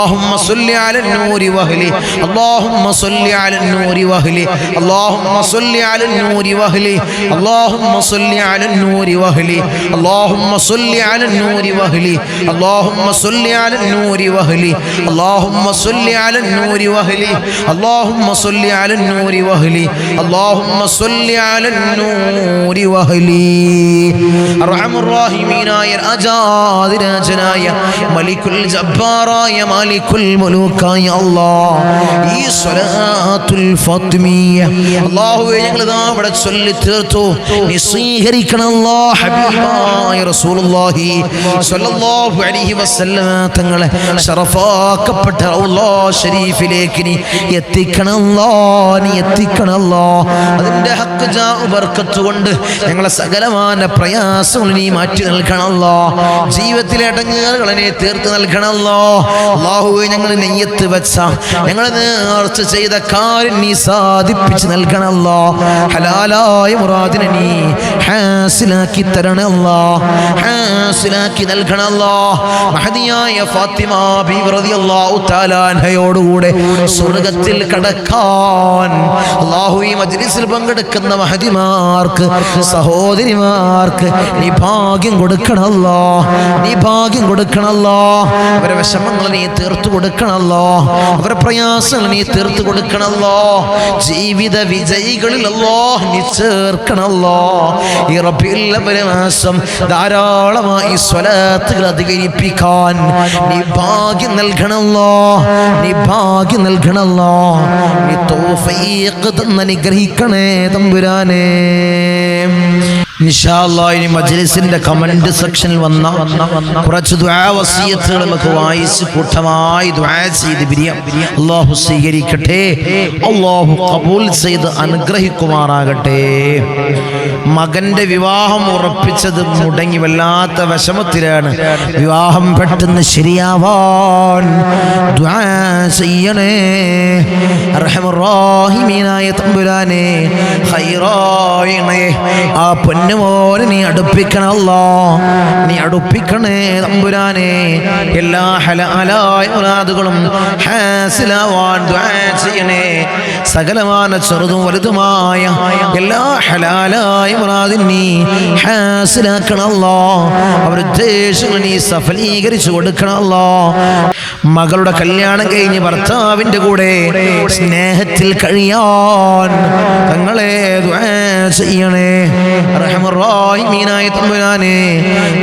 اللهم صل على النور وأهله اللهم صل على النور وأهله اللهم صل على النور وأهله اللهم صل على النور وأهله اللهم صل على النور وأهله اللهم صل على النور وأهله اللهم صل على النور وأهله اللهم صل على النور وأهله اللهم صل على النور وأهله أرحم الراحمين يا രാജാതിരാജനായ മലിക്കുൽ ജബ്ബാറായ മാലിക്കുൽ മുലൂക്കായ അല്ലാഹ് ഈ സ്വലാത്തുൽ ഫാത്തിമിയ അല്ലാഹുവേ ഞങ്ങൾ ഇതാ ഇവിടെ ചൊല്ലി തീർത്തു നീ സ്വീകരിക്കണം അല്ലാഹ് ഹബീബായ റസൂലുള്ളാഹി സ്വല്ലല്ലാഹു അലൈഹി വസല്ലം തങ്ങളെ ശറഫാക്കപ്പെട്ട അല്ലാഹ് ശരീഫിലേക്ക് നീ എത്തിക്കണം അല്ലാഹ് നീ എത്തിക്കണം അല്ലാഹ് അതിന്റെ ഹക്ക് ജാ ബർക്കത്ത് കൊണ്ട് ഞങ്ങളെ സകലമായ പ്രയാസങ്ങൾ നീ മാറ്റി നൽകണം അല്ലാഹ് ജീവിതത്തിലെ അടങ്ങുകളെ നീ തീർത്ത് നൽകണം അല്ലാഹ് അല്ലാഹുവേ ഞങ്ങൾ നെയ്യത്ത് വെച്ച ഞങ്ങൾ നേർച്ച ചെയ്ത കാര്യം നീ സാധിപ്പിച്ച് നൽകണം അല്ലാഹ് ഹലാലായ മുറാദിനെ നീ ഹാസിലാക്കി തരണം അല്ലാഹ് ഹാസിലാക്കി നൽകണം അല്ലാഹ് മഹദിയായ ഫാത്തിമ ബീവി റളിയല്ലാഹു തആല അൻഹയോടുകൂടെ സ്വർഗ്ഗത്തിൽ കടക്കാൻ അല്ലാഹു ഈ മജ്ലിസിൽ പങ്കെടുക്കുന്ന മഹദിമാർക്ക് സഹോദരിമാർക്ക് നീ ഭാഗ്യം കൊടുക്കണം അല്ലാഹ് നീ ഭാഗ്യം കൊടുക്കണം അല്ലാഹ് അവരുടെ വിഷമങ്ങൾ നീ തീർത്തു കൊടുക്കണം അല്ലാഹ് അവരുടെ പ്രയാസങ്ങൾ നീ തീർത്തു കൊടുക്കണം അല്ലാഹ് ജീവിത വിജയികളിൽ അല്ലാഹ് നീ ചേർക്കണം അല്ലാഹ് ഈ റബീഉൽ അവ്വൽ മാസം ധാരാളമായി സ്വലാത്തുകൾ അധികരിപ്പിക്കാൻ നീ ഭാഗ്യം നൽകണം അല്ലാഹ് നീ ഭാഗ്യം നൽകണം അല്ലാഹ് നീ തൗഫീഖ് തന്ന് അനുഗ്രഹിക്കണേ തമ്പുരാനേ ഇൻഷാ അല്ലാഹ് ഇനി മജ്ലിസിന്റെ കമന്റ് സെക്ഷനിൽ വന്ന കുറച്ച് ദുആ വസിയത്തുകൾ നമുക്ക് വായിച്ച് കൂട്ടമായി ദുആ ചെയ്ത് പിരിയാം. അല്ലാഹു സ്വീകരിക്കട്ടെ, അല്ലാഹു ഖബൂൽ ചെയ്ത് അനുഗ്രഹിക്കുമാറാകട്ടെ. മകന്റെ വിവാഹം ഉറപ്പിച്ചത് മുടങ്ങി വല്ലാത്ത വിഷമത്തിലാണ്. വിവാഹം പെട്ടെന്ന് ശരിയാവാൻ ദുആ ചെയ്യണേ. അർഹമർ റഹീമീനായ തമ്പുരാനെ ഖൈറായണേ. ആ പൊന്നുമോനെ നീ അടുപ്പിക്കണം അല്ലാഹ്, നീ അടുപ്പിക്കണേ തമ്പുരാനെ. എല്ലാ ഹലാലായ മുറാദുകളും ഹാസിലാവാൻ ദുആ ചെയ്യണേ. സകലമായ ചെറുതും വലുതുമായ എല്ലാ ഹലാലായ മുറാദിൻ നീ ഹാസിലാക്കണം അല്ലാഹ്. അവരുടെ ഉദ്ദേശങ്ങൾ നീ സഫലീകരിച്ചു കൊടുക്കണം അല്ലാഹ്. മകളുടെ കല്യാണം കഴിഞ്ഞ് ഭർത്താവിന്റെ കൂടെ സ്നേഹത്തിൽ കഴിയാൻ തങ്ങളെ ദുആ ചെയ്യണേ. അർഹമർ റഹീമീനായ തമ്പുരാനെ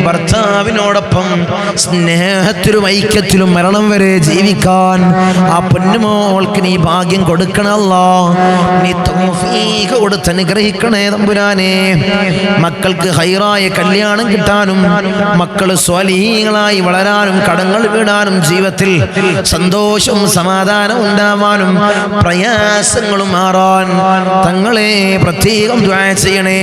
ഭർത്താവിനോടൊപ്പം സ്നേഹത്തിലും ഐക്യത്തിലും മരണം വരെ ജീവിക്കാൻ ആ പൊന്നുമോൾക്ക് നീ ഭാഗ്യം കൊടുക്കണം അല്ലാഹ്. നീ തൗഫീഖ് കൊടുത്ത് അനുഗ്രഹിക്കണേ തമ്പുരാനെ. മക്കൾക്ക് ഹൈറായ കല്യാണം കിട്ടാനും മക്കൾ സ്വാലിഹീങ്ങളായി വളരാനും കടങ്ങൾ വീടാനും ജീവിതത്തിൽ സന്തോഷവും സമാധാനം ഉണ്ടാവാനും പ്രയാസങ്ങളും മാറാൻ തങ്ങളെ പ്രത്യേകം ദുആ ചെയ്യണേ.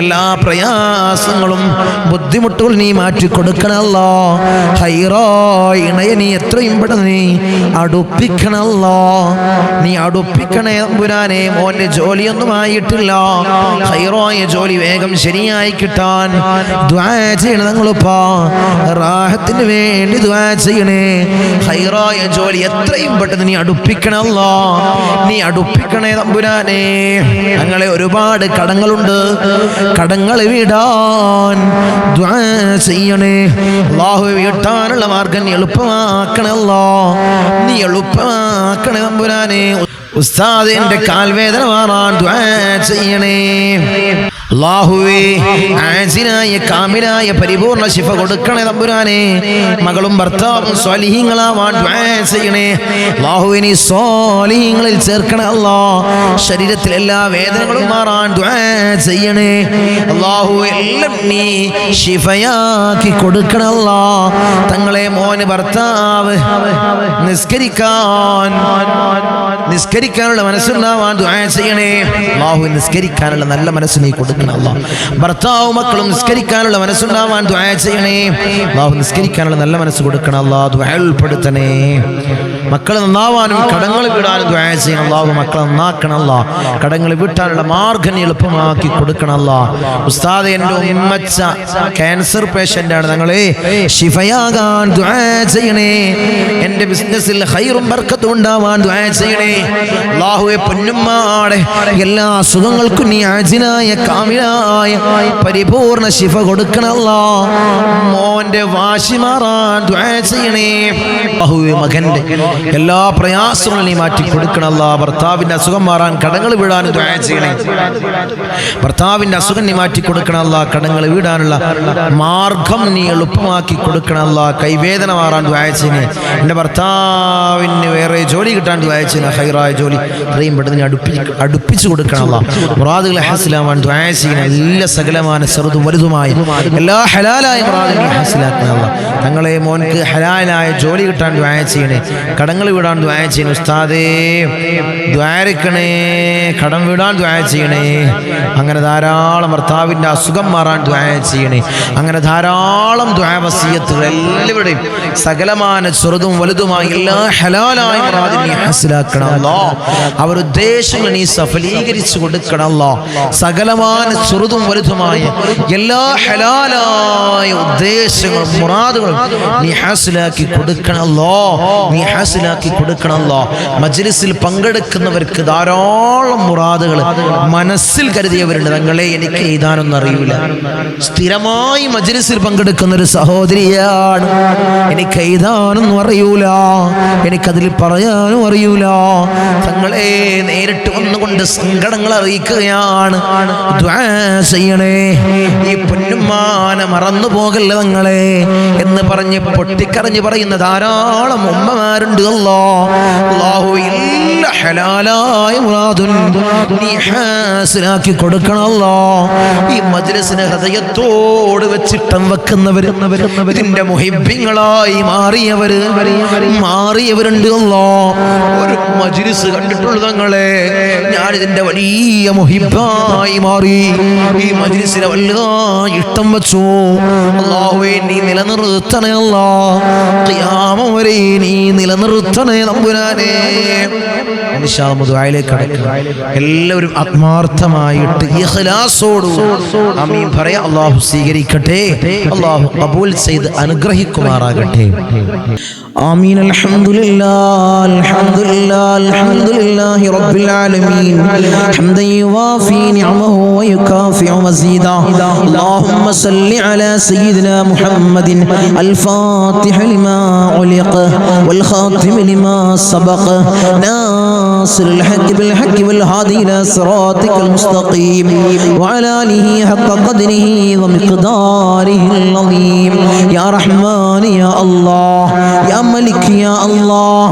എല്ലാ പ്രയാസങ്ങളും ബുദ്ധിമുട്ടുകളും നീ മാറ്റി കൊടുക്കണം അല്ലാഹ്. ഹൈറായ ഇണയെ നീ എത്രയും പെട്ടെന്ന് നീ അടുപ്പിക്കണം അല്ലാഹ്. നീ അടുപ്പിക്കണേ തമ്പുരാനെ. മോന്റെ ജോലിയൊന്നും ആയിട്ടില്ല, ഹൈറായ ജോലി വേഗം ശരിയായി കിട്ടാൻ ദുആ ചെയ്യണേ. തങ്ങളിപ്പാ റാഹത്തിന് വേണ്ടി ദുആ ചെയ്യണേ. ഹൈറായ ജോലി എത്രയും പെട്ടെന്ന് നീ അടുപ്പിക്കണം അല്ലാഹ്. നീ അടുപ്പിക്കണേ തമ്പുരാനെ. ഞങ്ങളെ ഒരുപാട് കടങ്ങളുണ്ട്, കടങ്ങൾ വീടാൻ ദുആ ചെയ്യണേ. അല്ലാഹു വീട്ടാനുള്ള മാർഗം നീ എളുപ്പമാക്കണേ അല്ലാഹ്. നീ എളുപ്പമാക്കണേ തമ്പുരാനെ. ഉസ്താദിന്റെ കാൽവേദന മാറാൻ ദുആ ചെയ്യണേ. അല്ലാഹുവേ ആജിലായ കാമിലായ പരിപൂർണ ശിഫ കൊടുക്കണേ തമ്പുരാനെ. മകളും ഭർത്താവും സ്വാലിഹീങ്ങളാവാൻ ദുആ ചെയ്യണേ. അല്ലാഹുവേ നീ സ്വാലിഹീങ്ങളിൽ ചേർക്കണേ അല്ലാഹ്. ശരീരത്തിലെ എല്ലാ വേദനകളും മാറാൻ ദുആ ചെയ്യണേ. അല്ലാഹുവേ എല്ലാം നീ ശിഫയാക്കി കൊടുക്കണേ അല്ലാഹ്. തങ്ങളെ മോന് ഭർത്താവ് നിസ്കരിക്കാനുള്ള മനസ്സുണ്ടാവാൻ ദുആ ചെയ്യണേ. അല്ലാഹു നിസ്കരിക്കാനുള്ള നല്ല മനസ്സ് നീ കൊടുക്കണം അല്ലാഹ്. ഭർത്താവും മക്കളും നിസ്കരിക്കാനുള്ള മനസ്സുണ്ടാവാൻ ദുആ ചെയ്യണേ. അല്ലാഹു നിസ്കരിക്കാനുള്ള നല്ല മനസ്സ് കൊടുക്കണം അല്ലാഹ്. ദുആ ഉൾപ്പെടുത്തണേ. മക്കൾ നന്നാവാനും കടങ്ങൾ വീടാനും ദുആ ചെയ്യണം. അല്ലാഹു മക്കളെ നന്നാക്കണം. അല്ലാ കടങ്ങൾ വീട്ടാനുള്ള മാർഗ്ഗം എളുപ്പമാക്കി കൊടുക്കണം. അല്ലാ ഉസ്താദ് എൻ്റെ ഉമ്മച്ച ക്യാൻസർ പേഷ്യൻ്റ് ആണ്, ഞങ്ങളെ ശിഫയാകാൻ ദുആ ചെയ്യണേ. എൻ്റെ ബിസിനസ്സിൽ ഖൈറും ബർക്കത്തും ഉണ്ടാവാൻ ദുആ ചെയ്യണേ. അല്ലാഹുവേ പൊന്നുമ്മാടെ എല്ലാ അസുഖങ്ങൾക്കും നീ ആജിലായ കാമിലായ പരിപൂർണ ശിഫ കൊടുക്കണം. അല്ലാ മോൻ്റെ വാശി മാറാൻ ദുആ ചെയ്യണേ. അല്ലാഹുവേ മകൻ്റെ എല്ലാ പ്രയാസങ്ങളും നീ മാറ്റി കൊടുക്കണം. അല്ലാ ഭർത്താവിൻ്റെ അസുഖം മാറാൻ കടങ്ങൾ വീടാനും ദുആ ചെയ്യണേ. ഭർത്താവിൻ്റെ അസുഖം നീ മാറ്റി കൊടുക്കണം. അല്ലാ കടങ്ങൾ വീടാനുള്ള മാർഗം നീ എളുപ്പമാക്കി കൊടുക്കണം. അല്ലാ കൈവേദന മാറാൻ ദുആ ചെയ്യണേ. എൻ്റെ ഭർത്താവിന് വേറെ ജോലി കിട്ടാൻ ദുആ ചെയ്യണേ. ഖൈറായ ജോലി ഇത്രയും പെട്ടെന്ന് അടുപ്പിച്ചു കൊടുക്കണം. അല്ലാ മുറാദുകളെ ഹാസിലാവാൻ ദുആ ചെയ്യണേ. എല്ലാ സകലമായ ചെറുതും വലുതുമായ എല്ലാ ഹലാലായ മുറാദുകളെ ഹാസിലാക്കണം. അല്ലാ തങ്ങളെ മോൻക്ക് ഹലാലായ ജോലി കിട്ടാൻ ദുആ ചെയ്യണേ. കടങ്ങൾ വീടാൻ ദുആ ചെയ്യണേ. ഉസ്താദേ ദ്വാരക്കണേ, കടം വീടാൻ ദുആ ചെയ്യണേ. അങ്ങനെ ധാരാളം ഭർത്താവിൻ്റെ അസുഖം മാറാൻ ദുആ ചെയ്യണേ. അങ്ങനെ ധാരാളം ദുആ വസിയത്തുകൾ എല്ലാവരുടെയും സകലമായ ചെറുതും വലുതുമായി എല്ലാ ഹലാലായ മുറാദിനെ നീ ഹാസിലാക്കണം. അല്ലാ അവർ ഉദ്ദേശങ്ങൾ നീ സഫലീകരിച്ചു കൊടുക്കണം. അല്ലാ സകലമായ ചെറുതും വലുതുമായ എല്ലാ ഹലാലായ ഉദ്ദേശങ്ങളും മുറാദുകളും നീ ഹാസിലാക്കി കൊടുക്കണം. അല്ലാ നീ ഹാസിലാക്കി കൊടുക്കണം. അല്ലാ മജ്ലിസിൽ പങ്കെടുക്കുന്നവർക്ക് ധാരാളം മുറാദുകൾ മനസ്സിൽ കരുതിയവരുണ്ട്. തങ്ങളെ എനിക്ക് എഴുതാനൊന്നും അറിയില്ല, സ്ഥിരമായി മജ്ലിസിൽ പങ്കെടുക്കുന്ന ഒരു സഹോദരിയാണ്, എനിക്ക് എഴുതാനൊന്നും അറിയൂല, എനിക്കതിൽ പറയാനും അറിയൂല. തങ്ങളെ നേരിട്ട് വന്നുകൊണ്ട് സങ്കടങ്ങൾ അറിയിക്കുകയാണ്. ദുആ ചെയ്യണേ, ഈ പൊന്നുമ്മാനെ മറന്നു പോകല്ല തങ്ങളെ എന്ന് പറഞ്ഞ് പൊട്ടിക്കരഞ്ഞ് പറയുന്ന ധാരാളം ഉമ്മമാരുണ്ട്. അല്ലാഹു എല്ലാ ഹലാലായ മുറാദുൻ നീ ഹാസിലാക്കി കൊടുക്കണം. അല്ലാ ഈ മജ്ലിസിനെ ഹൃദയത്തോട് വെച്ചിട്ടം വെക്കുന്നവര്, ഇതിന്റെ മുഹിബ്ബിങ്ങളായി മാറിയവരുണ്ട്. അല്ലാ ഒരു മജ്ലിസ് കണ്ടിട്ടുള്ളൂ തങ്ങളെ, ഞാനിതിന്റെ വലിയ മുഹിബ്ബായി മാറി, ഈ മജ്ലിസിനെ വലുതായി ഇഷ്ടം വെച്ചു. അല്ലാഹുവേ നീ നിലനിർത്തണേ. അല്ലാ ഖിയാമം വരെ നീ നിലനിർത്തണേ തമ്പുരാനേ. എല്ലാവരും ആത്മാർത്ഥമായിട്ട് ഇഖ്ലാസോട് ആമീൻ പറയാ. അല്ലാഹു സ്വീകരിക്കട്ടെ, അല്ലാഹു ഖബൂൽ ചെയ്ത് അനുഗ്രഹിക്കുമാറാകട്ടെ. آمين. الحمد لله الحمد لله الحمد لله رب العالمين حمدا يوافي نعمه ويكافئ مزيدا. اللهم صل على سيدنا محمد الفاتح لما علق والخاتم لما سبق ناصر الحق بالحق والهادي إلى صراطك المستقيم وعلى آله حق قدره ومقداره العظيم. يا رحمن يا الله، يا ملك يا الله،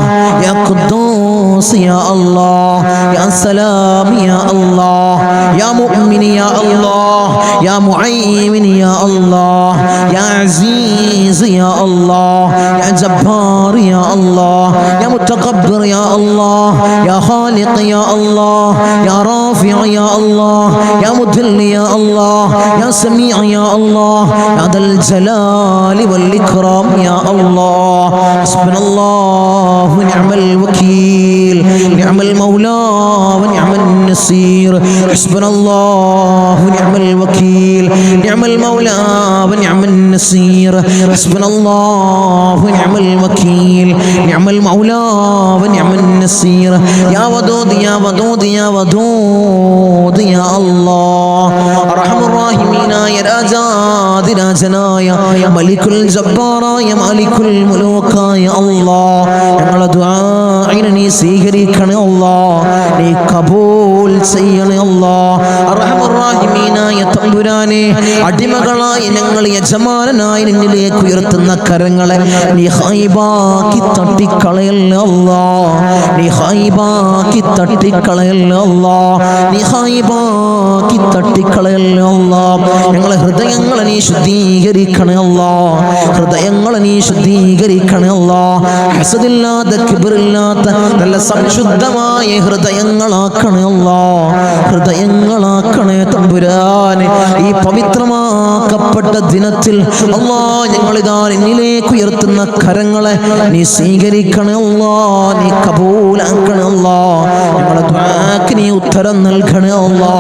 يا قدوس يا الله، يا سلام يا الله، يا مؤمن يا الله، يا معين يا الله، يا عزيز يا الله، يا جبار يا الله، يا متكبر يا الله، يا خالق يا الله، يا رافع يا الله، يا مذل يا الله، يا سميع يا الله، يا ذا الجلال والإكرام يا الله. حسبنا الله ونعم الوكيل، نعم المولى ونعم النصير. حسبنا الله ونعم الوكيل، نعم المولى ونعم النصير. حسبنا الله ونعم الوكيل، نعم المولى ونعم النصير. يا ودود يا ودود يا ودود يا الله. أرحم الراحمين يا راجاد രാജനായ മലിക്കുൽ ജബ്ബാറായ മാലിക്കുൽ മുലൂക്കായ അല്ലാഹ്, ഞങ്ങളുടെ ദുആഇനെ നീ സ്വീകരിക്കണേ അല്ലാഹ്, നീ കബൂൽ ചെയ്യണേ അല്ലാഹ്. അർഹമർ റഹീമീനായ തമ്പുരാനെ, അടിമകളായ ഞങ്ങൾ യജമാനനായി നിന്നിലേക്ക് ഉയർത്തുന്ന കരങ്ങളെ നീ ഖൈബാക്കി തട്ടിക്കളയല്ലേ അല്ലാഹ്, നീ ഖൈബാക്കി തട്ടിക്കളയല്ലേ അല്ലാഹ്, നീ ഖൈബാക്കി തട്ടിക്കളയല്ലേ അല്ലാഹ്. ഞങ്ങളെ ഹൃദയങ്ങളെ നീ ശുദ്ധീകരിക്കണേ അല്ലാഹ്, ഹൃദയങ്ങളെ നീ ശുദ്ധീകരിക്കണേ അല്ലാഹ്. ഹസദില്ലാത്ത കിബ്റില്ലാത്ത ഇല്ലാത്ത നല്ല സംശുദ്ധമായ ഹൃദയങ്ങളാക്കണേ അല്ലാ, ഹൃദയങ്ങളാക്കണേ തമ്പുരാനെ. ഈ പവിത്രമാക്കപ്പെട്ട ദിനത്തിൽ അല്ലാ ഞങ്ങളിതാ നിന്നിലേക്ക് ഉയർത്തുന്ന കരങ്ങളെ നീ സ്വീകരിക്കണേ അല്ലാ, നീ കബൂലാക്കണേ അല്ലാ. ഞങ്ങളുടെ ദുആക്ക് നീ ഉത്തരം നൽകണേ അല്ലാ,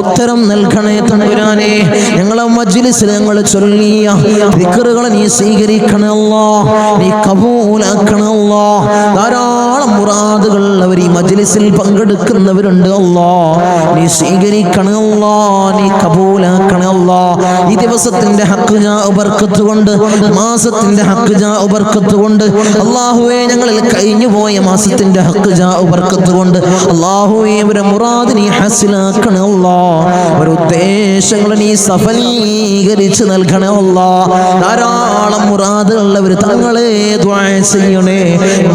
ഉത്തരം നൽകണേ തമ്പുരാനെ. ഞങ്ങളെ മജ്ലിസിൽ ഞങ്ങൾ ചൊല്ലിയ ദിക്റുകളെ നീ സ്വീകരിക്കണേ അല്ലാ, നീ കബൂലാക്കണേ അല്ലാ. ധാരാളം മുറാദുകൾ അവർ ഈ മജ്ലിസിൽ പങ്കെടുക്കുന്നവരുണ്ട് അല്ലാ, നീ സ്വീകരിക്കണേ അല്ലാ, നീ കബൂലാക്കണേ അല്ലാ. ഈ ദിവസത്തിന്റെ ഹക്ക് ജാ ബർക്കത്ത് കൊണ്ട്, മാസത്തിന്റെ ഹക്ക് ജാ ബർക്കത്ത് കൊണ്ട് അല്ലാഹുവേ, ഞങ്ങളിൽ കഴിഞ്ഞു പോയ മാസത്തിന്റെ ഹക്ക് ജാ ബർക്കത്ത് കൊണ്ട് അല്ലാഹുവേ അവരെ മുറാദ് നീ ഹസിലാക്കണേ അല്ലാ, അവരുടെ ഉദ്ദേശങ്ങൾ നീ സഫലീകരിച്ച് നൽകണേ അല്ലാ. ധാരാളം മുറാദുള്ളവർ തങ്ങളെ ദുആ ചെയ്യണേ,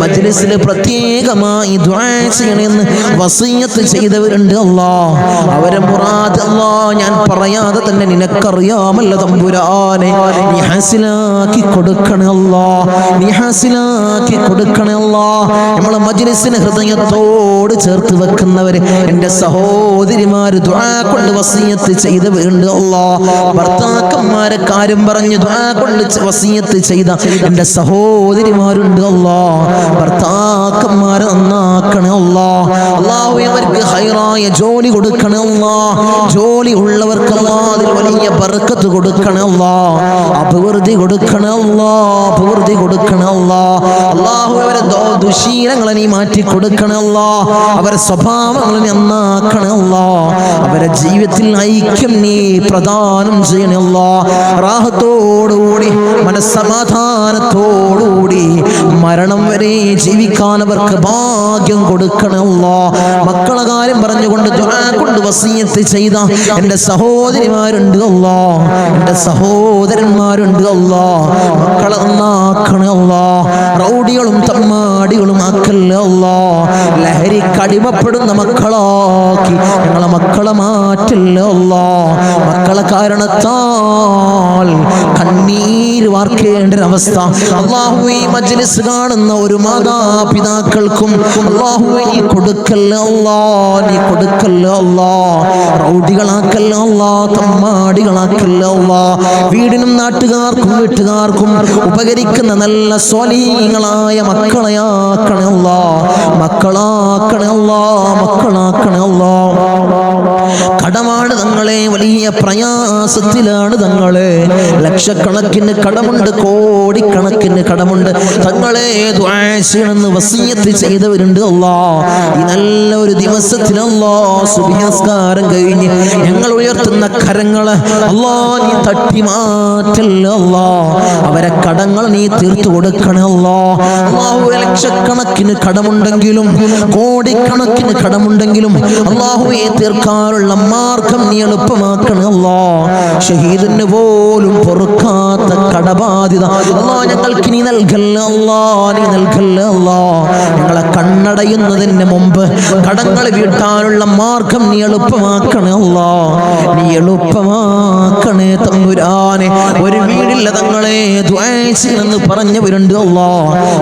മജ്ലിസിൽ പ്രത്യേകമായി ദുആ ചെയ്യണമെന്ന് വസിയത്ത് ചെയ്തവരുണ്ട് അല്ലാ. അവരെ മുറാദ് അല്ലാ ഞാൻ പറയാതെ തന്നെ നിനക്കറിയാമല്ലോ തമ്പുരാനെ, നീ ഹസിലാക്കി കൊടുക്കണേ അല്ലാ, നീ ഹസിലാക്കി കൊടുക്കണേ അല്ലാ. നമ്മളെ മജ്ലിസിനെ ഹൃദയത്തോട് ചേർത്ത് വെക്കുന്നവര് എൻ്റെ സഹോദരിമാര് ദുആ കൊണ്ട് വസിയത്ത് ചെയ്തവരുണ്ട് അല്ലാ. ഭർത്താക്കന്മാരെ കാര്യം പറഞ്ഞ് ദുആ കൊണ്ട് വസിയത്ത് ചെയ്ത എൻ്റെ സഹോദരിമാരുണ്ട് അല്ലാ. ഭർത്താക്കന്മാരെ നന്നാക്കണേ അല്ലാ. അല്ലാഹുവേ അവർക്ക് ഹൈറായ ജോലി കൊടുക്കണേ അല്ലാ, ജോലി ഉള്ളവർക്ക് അല്ലാ അതിൽ വലിയ ബർക്കത്ത് കൊടുക്കണേ അല്ലാ, അഭിവൃദ്ധി കൊടുക്കണേ അല്ലാ, അഭിവൃദ്ധി കൊടുക്കണേ അല്ലാ. അല്ലാഹുവേ അവരെ ദുശീലങ്ങളെ നീ മാറ്റി കൊടുക്കണേ അല്ലാ, അവരെ സ്വഭാവങ്ങൾ നന്നാക്കണേ അല്ലാ, അവരെ ജീവിതത്തിൽ ഐക്യം നീ പ്രദാനം ചെയ്യണേ അല്ലാ. റാഹത്തോടുകൂടി മനസ്സമാധാനത്തോടുകൂടി മരണം വരെ ജീവിക്കാൻ അവർക്ക് ഭാഗ്യം കൊടുക്കണേ അല്ലാ. മക്കളെ കാര്യം പറഞ്ഞുകൊണ്ട് ദുആ കൊണ്ട് വസിയത്ത് ചെയ്ത എൻ്റെ സഹോദരിമാരുണ്ട് അല്ലാ, എൻ്റെ സഹോദരന്മാരുണ്ട് അല്ലാ. മക്കളെ നന്നാക്കണേ അല്ലാ, റൗഡികളും തമ്മാടികളും ആക്കല്ലേ അല്ലാ. ലഹരിക്ക് അടിമപ്പെടുന്ന മക്കളാക്കി ഞങ്ങളെ മക്കളെ മാറ്റില്ല അല്ലാ. മക്കളെ കാരണത്താൽ കണ്ണീര് വാർക്കേണ്ട ഒരവസ്ഥ അല്ലാഹുവേ മജ്ലിസ് കാണുന്ന ഒരു മാതാപിതാക്കൾക്കും അല്ലാഹുവേ നീ കൊടുക്കല്ല അല്ലാ, നീ കൊടുക്കല്ല അല്ലാ. റൗഡികളാക്കല്ല അല്ലാ, തമ്മാടികളാക്കല്ല അല്ലാ. വീടിനും നാട്ടുകാർക്കും വീട്ടുകാർക്കും ഉപകരിക്കുന്ന നല്ല സ്വാലിഹീങ്ങളായ മക്കളെയാക്കണേ അല്ലാ, മക്കളാക്കണേ അല്ലാ, മക്കളാക്കണേ അല്ലാ. കടമാണ് തങ്ങളെ, വലിയ പ്രയാസത്തിലാണ് തങ്ങളെ, ലക്ഷക്കണക്കിന് കടമുണ്ട്, കോടിക്കണക്കിന് കടമുണ്ട്. തങ്ങളെ ദുആ ചെയ്യണമെന്ന് വസിയത്ത് ചെയ്തവരുണ്ട് അല്ലാ. ഈ നല്ല ഒരു ദിവസത്തിൽ അല്ലാ സുബ്ഹി നിസ്കാരം കഴിഞ്ഞ് ഞങ്ങൾ ഉയർത്തുന്ന കരങ്ങള് അല്ലാ നീ തട്ടി മാറ്റല്ല അല്ലാ, അവരെ കടങ്ങൾ നീ തീർത്തു കൊടുക്കണേ അല്ലാ. അല്ലാഹുവേ ലക്ഷക്കണക്കിന് കടമുണ്ടെങ്കിലും കോടിക്കണക്കിന് കടമുണ്ടെങ്കിലും അല്ലാഹുവേ തീർക്കാനുള്ള മാർഗം നീ എളുപ്പമാക്കണേ അല്ലാ. ഷഹീദിന് പോലും പൊറുക്കാത്ത കടബാധ്യത അല്ലാ ഞങ്ങൾക്ക് നീ നൽകല്ല അല്ലാ, നീ നൽകല്ല അല്ലാ. ഞങ്ങളെ കണ്ണടയുന്നതിന് മുമ്പ് കടങ്ങൾ വീട്ടാനുള്ള മാർഗം നീ എളുപ്പമാക്കണേ അല്ലാ, നീ എളുപ്പമാക്കണേ തമ്പുരാനെ. ഒരു വീടില്ല തങ്ങളെ ദുആ ചെയ്യണമെന്ന് പറഞ്ഞവരുണ്ട് അല്ലാ.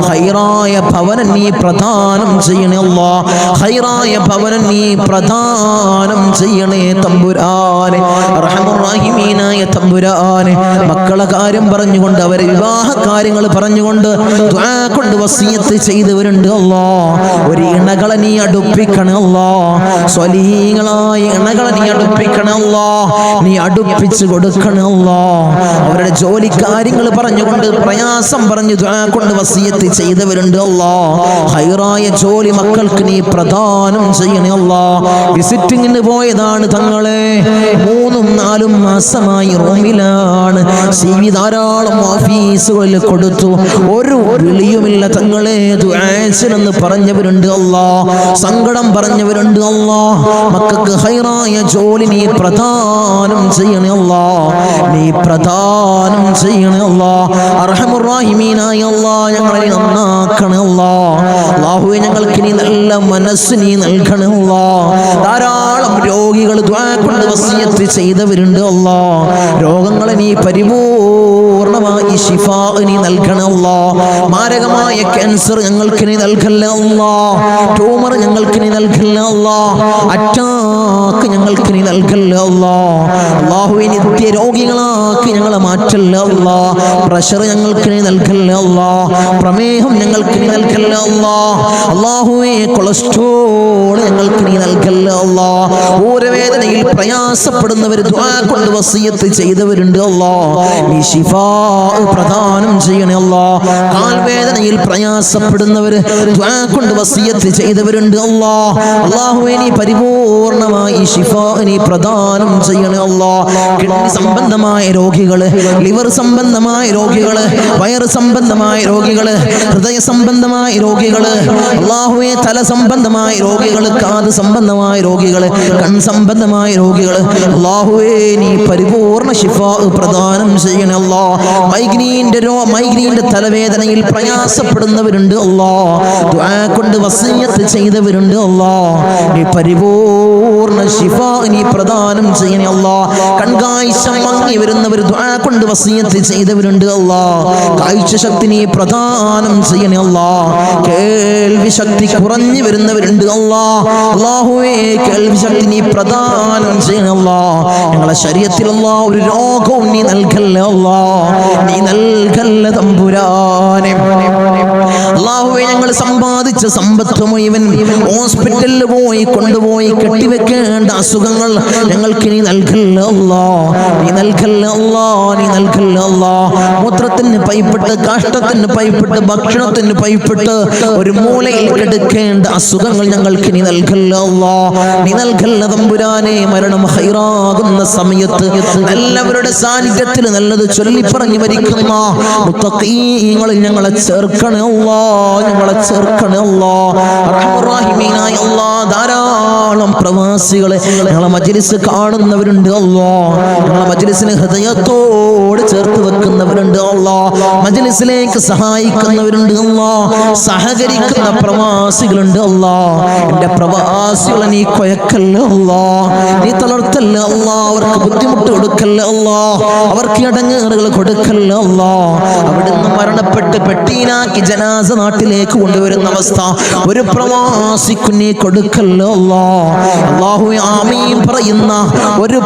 ഹൈറായ ഭവനം നീ പ്രദാനം ചെയ്യണേ അല്ലാ, ഹൈറായ ഭവനം നീ പ്രദാനം ചെയ്യണേ തമ്പുരാനെ. റഹ്മാൻ റഹീമീനായ തമ്പുരാനെ, മക്കളെ കാര്യം പറഞ്ഞുകൊണ്ട് അവരെ വിവാഹ കാര്യങ്ങൾ പറഞ്ഞുകൊണ്ട് ദുആ കൊണ്ട് വസിയത്ത് ചെയ്തവരുണ്ട് അല്ലാ. ഒരു ഇണകളെ നീ അടുപ്പിക്കണേ അല്ലാ, സ്വലീഹങ്ങളായ ഇണകളെ നീ അടുപ്പിക്കണേ അല്ലാ, നീ അടുപ്പിച്ച് കൊടുക്കണേ അല്ലാ. അവരുടെ ജോലി കാര്യങ്ങൾ പറഞ്ഞുകൊണ്ട് പ്രയാസം പറഞ്ഞു ദുആ കൊണ്ട് വസിയത്ത് ചെയ്തവരുണ്ട് അല്ലാ. ഹൈറായ ജോലി മക്കൾക്ക് നീ പ്രദാനം ചെയ്യണേ അല്ലാ. വിസിറ്റിങ്ങിന് പോയതാണ് തങ്ങളെ, 3-4 മാസമായി റൂമിലാണ്. CV ധാരാളം ഓഫീസുകളിൽ കൊടുത്തു, ഒരു വിളിയുമില്ല തങ്ങളെ. ദുആ ചെയ്യണമെന്ന് പറഞ്ഞവരുണ്ട് അല്ലാ, സങ്കടം പറഞ്ഞവരുണ്ട് അല്ലാ. മക്കൾക്ക് ഹൈറായ ജോലി നീ പ്രദാനം ചെയ്യണേ അല്ലാ, നീ പ്രദാനം ചെയ്യണേ അല്ലാ. അർഹമുർ റഹീമീനായ അല്ലാ ഞങ്ങളെ നന്നാക്കണേ അല്ലാ. അല്ലാഹുവേ ഞങ്ങൾക്ക് നീ നല്ല മനസ്സ് നീ നൽകണേ അല്ലാ. ധാരാളം രോഗികൾ ദുആ കൊണ്ട് വസിയത്ത് ചെയ്തവരുണ്ട് അല്ലാ. രോഗങ്ങളെ നീ പരിപൂർണമായി ശിഫാ നീ നൽകണേ അല്ലാ. മാരകമായ ക്യാൻസർ ഞങ്ങൾക്ക് നീ നൽകല്ലേ അല്ലാ. ട്യൂമർ ഞങ്ങൾക്ക് നീ നൽകല്ലേ അല്ലാ. അറ്റാക്ക് ഞങ്ങൾക്ക് നീ നൽകല്ലേ അല്ലാ. അല്ലാഹുവേ നിത്യ രോഗികളാക്കി ഞങ്ങളെ മാറ്റല്ലേ അല്ലാ. പ്രഷർ ഞങ്ങൾക്ക് നീ നൽകല്ലേ അല്ലാ. പ്രമേഹം ഞങ്ങൾക്ക് നീ നൽകല്ലേ അല്ലാ. അല്ലാഹുവേ കൊളസ്ട്രോൾ ഞങ്ങൾക്ക് നീ നൽകല്ലേ അല്ലാ. ഊരവേദനയിൽ പ്രയാസപ്പെടുന്നവർ ദുആ കൊണ്ട് വസിയത്ത് ചെയ്തവരുണ്ട് അല്ലാ. നീ ശിഫാ പ്രദാനം ചെയ്യണേ അല്ലാ. കാൽവേദനയിൽ പ്രയാസപ്പെടുന്നവർ ദുആ കൊണ്ട് വസിയത്ത് ചെയ്തവരുണ്ട് അല്ലാ. അല്ലാഹുവേ നീ പരിപൂർണമായി ശിഫാ നീ പ്രദാനം ചെയ്യണേ അല്ലാ. കിഡ്നി സംബന്ധമായ രോഗികള്, ലിവർ സംബന്ധമായ രോഗികള്, വയറ് സംബന്ധമായ രോഗികള്, ഹൃദയ സംബന്ധമായ രോഗികള്, അല്ലാഹുവേ തല സംബന്ധമായ രോഗികള്, കാത് സംബന്ധമായ രോഗികള്, കൺ സംബന്ധമായ രോഗികള്, അല്ലാഹുവേ നീ പരിപൂർണ ശിഫാ പ്രദാനം ചെയ്യണേ അല്ലാ. മൈഗ്രീന്റെ തലവേദനയിൽ പ്രയാസപ്പെടുന്നവരുണ്ട് അല്ലാ. ദുആ കൊണ്ട് വസിയത്ത് ചെയ്തവരുണ്ട് അല്ലാ. നീ പരിപൂർണ ശിഫാ നീ പ്രദാനം ചെയ്യണേ അല്ലാ. കൺകാഴ്ച മങ്ങി വരുന്നവർ ദുആ കൊണ്ട് വസിയത്ത് ചെയ്തവരുണ്ട് അല്ലാ. കാഴ്ച ശക്തി നീ പ്രദാനം ചെയ്യണേ അല്ലാ. കേൾവി ശക്തി കുറഞ്ഞു വരുന്നവരുണ്ട് അല്ലാ. അല്ലാഹുവേ കേൾവി ശക്തി നീ പ്രദാനം ചെയ്യണേ അല്ലാ. ഞങ്ങളെ ശരീരത്തിൽ അല്ലാ ഒരു രോഗവും നീ നൽകല്ലേ അല്ലാ. നീ നൽകല്ലേ തമ്പുരാനെ. അല്ലാഹുവേ ഞങ്ങൾ സമ്പാദിച്ച സമ്പത്ത് മുഴുവൻ ഹോസ്പിറ്റലിൽ പോയി കൊണ്ടുപോയി കെട്ടിവെക്കേണ്ട അസുഖങ്ങൾ ഞങ്ങൾക്ക് നീ നൽകല്ലേ അല്ലാ. നീ നൽകല്ലേ അല്ലാ. നീ നൽകല്ലേ അല്ലാ. മൂത്രത്തിന് പൈപ്പിട്ട്, കാഷ്ടത്തിന് പൈപ്പിട്ട്, ഭക്ഷണത്തിന് പൈപ്പിട്ട് ഒരു മൂലയിൽ കിടക്കേണ്ട അസുഖങ്ങൾ ഞങ്ങൾക്ക് നീ നൽകല്ലേ അല്ലാ. നീ നൽകല്ലേ തമ്പുരാനെ. മരണം ഹൈറാകുന്ന സമയത്ത് എല്ലാവരുടെ സാന്നിധ്യത്തിൽ നല്ലത് ചൊല്ലിപ്പറഞ്ഞു മരിക്കുന്ന മുത്തഖീങ്ങളിൽ ഞങ്ങളെ ചേർക്കണേ അല്ലാ. ഞങ്ങളെ ചേർക്കണേ അല്ലാ. അർഹമർ റഹീമീനായ അല്ലാ. ധാരാളം പ്രവാസികളെ ഞങ്ങളെ മജ്ലിസ് കാണുന്നവരുണ്ട് അല്ലാ. ഞങ്ങളെ മജ്ലിസിനെ ഹൃദയത്തോട് ചേർത്ത് വെക്കുന്നവരുണ്ട് അല്ലാ. മജ്ലിസിലേക്ക് സഹായിക്കുന്നവരുണ്ട് അല്ലാ. സഹകരിക്കുന്ന പ്രവാസികളുണ്ട് അല്ലാ. എന്റെ പ്രവാസികളെ നീ കൊയക്കല്ല അല്ലാ. നീ തളർത്തല്ല അല്ലാ. അവർക്ക് ബുദ്ധിമുട്ട് കൊടുക്കല്ല അല്ലാ. അവർക്ക് ഇടങ്ങേറുകൾ കൊടുക്കല്ല അല്ലാ. അവിടുന്ന് മരണപ്പെട്ട് പെട്ടീനാക്കി ജനാസ നാട്ടിലേക്ക് കൊണ്ടുവരുന്ന അവസ്ഥ ഒരു പ്രവാസിക്ക് നീ കൊടുക്കല്ല അല്ലാ. അല്ലാഹുവേ ആമീൻ പറയുന്ന ഒരു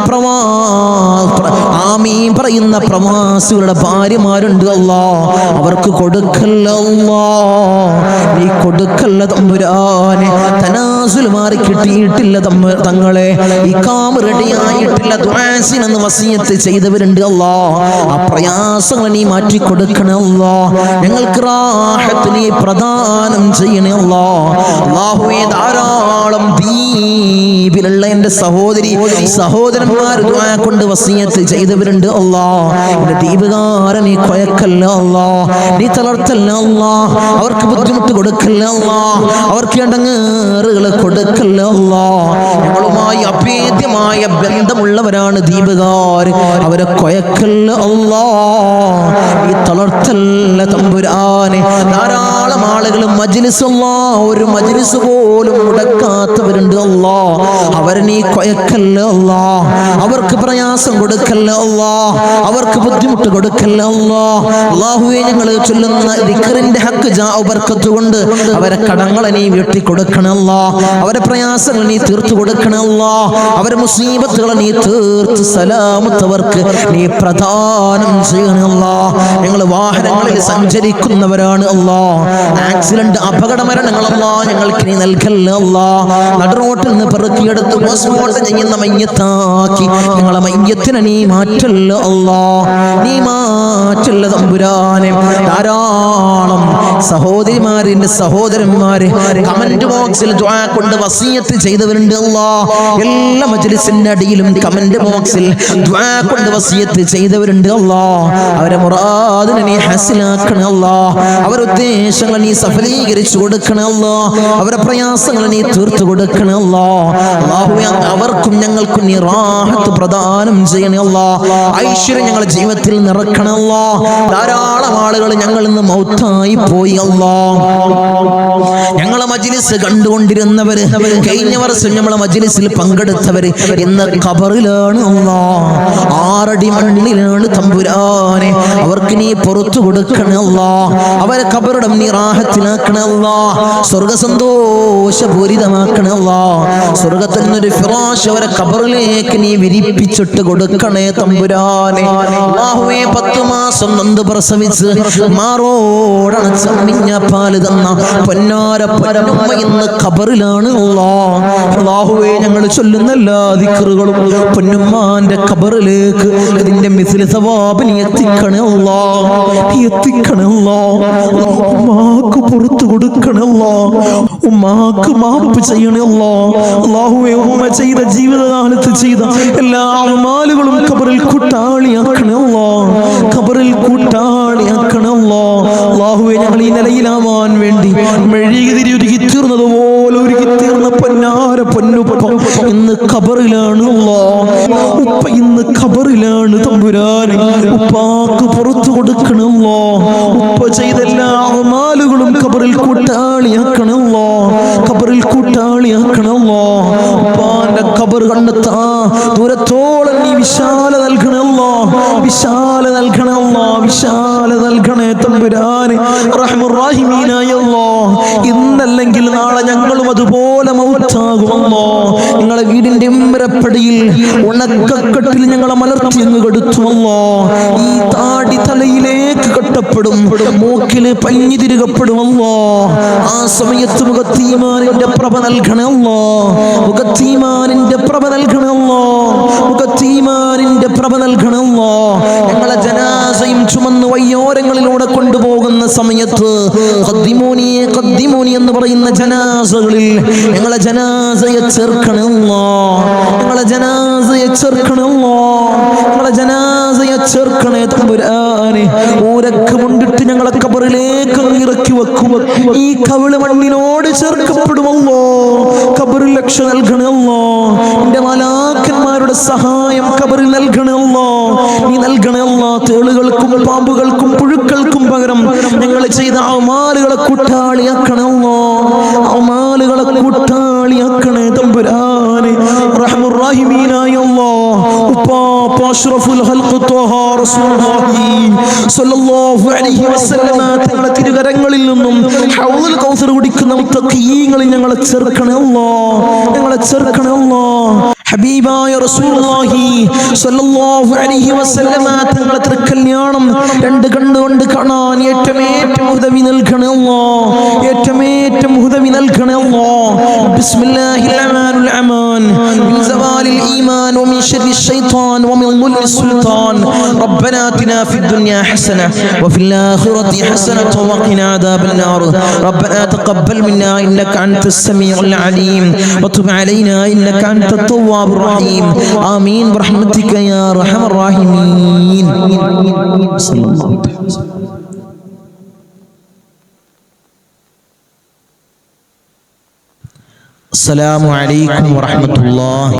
ആമീൻ പറയുന്ന പ്രവാസികളുടെ ഭാര്യമാരുണ്ട് അല്ലാ. അവർക്ക് കൊടുക്കല്ല അല്ലാ. നീ കൊടുക്കല്ല തമ്പുരാനെ. തനാസുൽ മാറി കിട്ടിയിട്ടില്ല തങ്ങളെ. ഈ കാമ് റെഡിയായിട്ടില്ല. ദുആസിനെന്ന് വസിയത്ത് ചെയ്തവരുണ്ട് അല്ലാ. ആ പ്രയാസങ്ങൾ നീ മാറ്റി കൊടുക്കണേ അല്ലാ. ഞങ്ങൾക്ക് റാഹത്ത് നീ പ്രദാനം ചെയ്യണേ അല്ലാ. അല്ലാഹുവേ ധാരാളം ദ്വീപിലുള്ള എന്റെ സഹോദരന്മാർ ദുആ കൊണ്ട് വസിയത്ത് ചെയ്തവരുണ്ട് അല്ലാ. എന്റെ ദ്വീപുകാരൻ നീ കൊയക്കല്ല അല്ലാ. നീ തളർത്തല്ല അല്ലാ. അവർക്ക് ബുദ്ധിമുട്ട് കൊടുക്കല്ല അല്ലാ. അവർക്ക് ഇടങ്ങേറുകൾ കൊടുക്കല്ല അല്ലാ. ഞങ്ങളുമായി അഭേദ്യമായ ബന്ധമുള്ളവരാണ് ദ്വീപുകാർ. അവരെ കൊയക്കല്ല അല്ലാ. നീ തളർത്തല്ല തമ്പുരാനെ. ധാരാളം ആളുകൾ മജ്ലിസ് അല്ലാ ഒരു മജ്ലിസ് പോലും മുടക്കാത്തവരുണ്ട് അല്ലാ. അവരെ നീ കൊയക്കല്ല അല്ലാ. അവർക്ക് പ്രയാസം കൊടുക്കല്ല അല്ലാ. അവർക്ക് ബുദ്ധിമുട്ട് കൊടുക്കല്ല അല്ലാ. അല്ലാഹുവേ ഞങ്ങൾ ചൊല്ലുന്ന ദിക്റിന്റെ ഹക്ക് ജാഉ ബർക്കത്ത് കൊണ്ട് അവരെ കടങ്ങളെ നീ വീട്ടി കൊടുക്കണം അല്ലാ. അവരെ പ്രയാസങ്ങൾ നീ തീർത്തു കൊടുക്കണം അല്ലാ. അവരെ മുസീബത്തുകളെ നീ തീർത്ത് സലാമത്തവർക്ക് നീ പ്രദാനം ചെയ്യണം അല്ലാ. ഞങ്ങൾ വാഹനങ്ങളിൽ സഞ്ചരിക്കുന്നവരാണ് അല്ലാ. ആക്സിഡന്റ് അപകട മരണങ്ങൾ അല്ലാ ഞങ്ങൾക്ക് നീ നൽകല്ല അല്ലാ. നടുറോട്ടിൽ നിന്ന് പെറുക്കിയെടുത്ത് പോസ്റ്റ്മോർട്ടം ചെയ്യുന്ന മയ്യത്താക്കി ഞങ്ങളെ മയ്യത്തിനെ നീ മാറ്റല്ല അല്ലാ. നീ മാറ്റല്ല തമ്പുരാനെ. ധാരാളം സഹോദരിമാരിന്റെ സഹോദരന്മാര് കമന്റ് ബോക്സിൽ ദുആ കൊണ്ട് വസിയത്ത് ചെയ്തവരുണ്ട് അല്ലാ. എല്ലാ മജ്ലിസിന്റെ ബോക്സിന്റെ അടിയിലും കമന്റ് ബോക്സിൽ ദുആ കൊണ്ട് വസിയത്ത് ചെയ്തവരുണ്ട് അല്ലാഹ്. അവരെ മുറാദിനെ നീ ഹസിലാക്കണേ അല്ലാഹ്. അവരുടെ ഉദ്ദേശങ്ങൾ നീ സഫലീകരിച്ചു കൊടുക്കണേ അല്ലാഹ്. അവരുടെ പ്രയാസങ്ങൾ നീ തീർത്തു കൊടുക്കണേ അല്ലാഹ്. അല്ലാഹുവേ, അവർക്കും ഞങ്ങൾക്കും നീ റാഹത്ത് പ്രദാനം ചെയ്യണേ അല്ലാഹ്. ഐശ്വര്യം ഞങ്ങളുടെ ജീവിതത്തിൽ നിറക്കണേ അല്ലാഹ്. ധാരാളം ആളുകൾ ഞങ്ങളിൽ നിന്ന് മൗത്തായി പോയി അല്ലാഹ്. ഞങ്ങളെ മജ്ലിസ് കണ്ടുകൊണ്ടിരുന്നവര്, കഴിഞ്ഞ വർഷം നമ്മളെ മജ്ലിസിൽ പങ്കെടുത്തവര് ഇന്ന് ഖബറിലാണ് അല്ലാഹ്. 6 അടി മണ്ണിലാണ് തമ്പുരാനെ. അവർക്ക് നീ പുറത്തു കൊടുക്കണേ അല്ലാഹ്. അവരെ ഖബറിടം നീ റാഹത്തിലാക്കണേ അല്ലാഹ്. സ്വർഗ്ഗ സന്തോഷപൂരിതമാക്കണേ അല്ലാഹ്. സ്വർഗ്ഗത്തിൽ നിന്നൊരു ഫിറാശ് അവരെ ഖബറിലേക്ക് നീ വിരിപ്പിച്ചിട്ട് കൊടുക്കണേ തമ്പുരാനെ. അല്ലാഹുവേ, 10 മാസം നൊന്ത് പ്രസവിച്ച് മാറോടണച്ച മിഞ്ഞ പാല് തന്ന പൊന്നാര പൊന്നുമ്മ ഇന്ന് ഖബറിലാണ് അല്ലാഹ്. അല്ലാഹുവേ, ഞങ്ങൾ ചൊല്ലുന്ന എല്ലാ ദിക്റുകളും പൊന്നുമ്മാന്റെ ഖബറിലേക്ക് ഇതിന്റെ മിസ്ലി സവാബ് നീ എത്തിക്കണേ അല്ലാഹ്. എത്തിക്കണേ അല്ലാഹ്. ഉമ്മാക്ക് പുറത്തു കൊടുക്കണേ അല്ലാഹ്. ഉമ്മാക്ക് മാപ്പ് ചെയ്യണേ അല്ലാഹ്. അല്ലാഹുവേ, ഉമ്മ ചെയ്ത ജീവിതകാലത്ത് ചെയ്ത എല്ലാ അമാലുകളും ഖബറിൽ കൂട്ടാളിയാക്കണേ അല്ലാഹ്. ഖബറിൽ കൂട്ടാളിയാക്കണേ അല്ലാഹ്. അല്ലാഹുവേ, ഞങ്ങൾ ഈ നിലയിലാവാൻ വേണ്ടി മെഴുകുതിരി ഒരുക്കി തീർന്നതുപോലെ ഒരുക്കി തീർന്ന പൊന്നാര പൊന്നുപ്പ ഇന്ന് ഖബറിലാണ് അല്ലാഹ്. ഉപ്പ ഇന്ന് ഖബറിലാണ് തമ്പുരാനെ. ഉപ്പാക്ക് പുറത്തു കൊടുക്കണം അല്ലാഹ്. ഉപ്പ ചെയ്ത എല്ലാ അമാലുകളും ഖബറിൽ കൂട്ടാളിയാക്കണം അല്ലാഹ്. ഖബറിൽ കൂട്ടാളിയാക്കണം അല്ലാഹ്. ഉപ്പാന്റെ ഖബർ കണ്ടെത്താ ദൂരത്തോളം നീ വിശാല നൽകണേ അല്ലാഹ്. വിശാല നൽകണേ അല്ലാഹ്. വിശാല നൽകണേ തമ്പുരാനെ. റഹ്മുർ റഹീമീനായ അല്ലാഹ്, ഇന്നല്ലെങ്കിൽ നാളെ ഞങ്ങളും അതുപോലെ മൗത്താകും അല്ലാഹ്. ഞങ്ങളെ വീടിന്റെ ഇമ്പരപ്പടിയിൽ ഉണക്കക്കെട്ടിൽ ഞങ്ങളെ മലർത്തി അങ്ങ് കെടുത്തു അല്ലാഹ്. ഈ താടി തലയിലേക്ക് കെട്ടപ്പെടും, മൂക്കില് പഞ്ഞി തിരുകപ്പെടും അല്ലാഹ്. ആ സമയത്ത് മുഖത്തീമാനിന്റെ പ്രഭ നൽകണേ അല്ലാഹ്. മുഖത്തീമാനിന്റെ പ്രഭ നൽകണേ അല്ലാഹ്. മുഖത്തീമാനിന്റെ പ്രഭ നൽകണേ അല്ലാഹ്. ഞങ്ങളെ ജനാസയും ചുമന്ന് വയ്യോരങ്ങളിലൂടെ കൊണ്ടുപോകുന്ന സമയത്ത് ഖദ്ദിമൂനി ഖദ്ദിമൂനി എന്ന് പറയുന്ന ജനാസകളിൽ ഞങ്ങളെ ജനാസയെ ചേർക്കണേ അല്ലാഹ്. ഞങ്ങളെ ജനാസയെ ചേർക്കണേ അല്ലാഹ്. ഞങ്ങളെ ജനാസയെ ചേർക്കണേ തമ്പുരാനെ. ഊരക്ക് കൊണ്ടിട്ട് ഞങ്ങളെ ഖബറിലേക്ക് ഇറക്കി വെക്കും. ഈ കവിള് മണ്ണിനോട് ചേർക്കപ്പെടുമല്ലോ. ഖബറിൽ രക്ഷ നൽകണേ അല്ലാഹ്. എന്റെ മലാക്കന്മാരുടെ സഹായം ഖബറിൽ നൽകണേ അല്ലാഹ്. നീ നൽകണേ അല്ലാഹ്. തേളുകൾക്കും പാമ്പുകൾക്കും പുഴുക്കൾക്കും പകരം ഞങ്ങൾ ചെയ്ത അമാലുകളെ കൂട്ടാളിയാക്കണേ അല്ലാഹ്. അമാലുകളെ കൂട്ടാളിയാക്കണേ തമ്പുരാനെ. റഹ്മുർ റഹീമീനായ അല്ലാഹ്, ഉപ്പാപ്പ അഷ്റഫുൽ ഖൽഖ് ത്വഹ റസൂലുള്ളാഹി സ്വല്ലല്ലാഹു അലൈഹി വസല്ലമ തങ്ങളുടെ തിരുകരങ്ങളിൽ നിന്നും ഹൗദുൽ കൗസർ കുടിക്കുന്ന മുത്തഖീങ്ങളിൽ ഞങ്ങളെ ചേർക്കണേ അല്ലാഹ്. ഞങ്ങളെ ചേർക്കണേ അല്ലാഹ്. ഹബീബായ റസൂലുള്ളാഹി സ്വല്ലല്ലാഹു അലൈഹി വസല്ലമ തങ്ങളുടെ തിരുക്കല്യാണം 2 കണ്ണുകൊണ്ട് കാണാൻ ഏറ്റവും ഉദവി നൽകണേ അല്ലാഹ്. ഏറ്റവും ഉദവി നൽകണേ അല്ലാഹ്. ബിസ്മില്ലാഹിർ റഹ്മാനിർ റഹീം. മിൻ സവാലിൽ ഈമാൻ വമിൻ ശർരി ശൈത്താൻ വമിൻ ദുൽമിസ് സുൽത്താൻ. റബ്ബനാ ആതിനാ ഫിദ് ദുനിയാ ഹസന വഫിൽ ആഖിറതി ഹസനത വഖിനാ അദാബൻ നാർ. റബ്ബനാ തഖബ്ബൽ മിന്നാ ഇന്നക അൻതസ് സമീഉൽ അലീം വതുബ് അലൈനാ ഇന്നക അൻതത് തവ്വാബുർ റഹീം. ആമീൻ ബിറഹ്മതിക യാ അർഹമർ റഹീമീൻ. സല്ലല്ലാഹു അലൈഹി വസല്ലം. അസ്സലാമു അലൈക്കും വറഹ്മത്തുള്ളാഹി.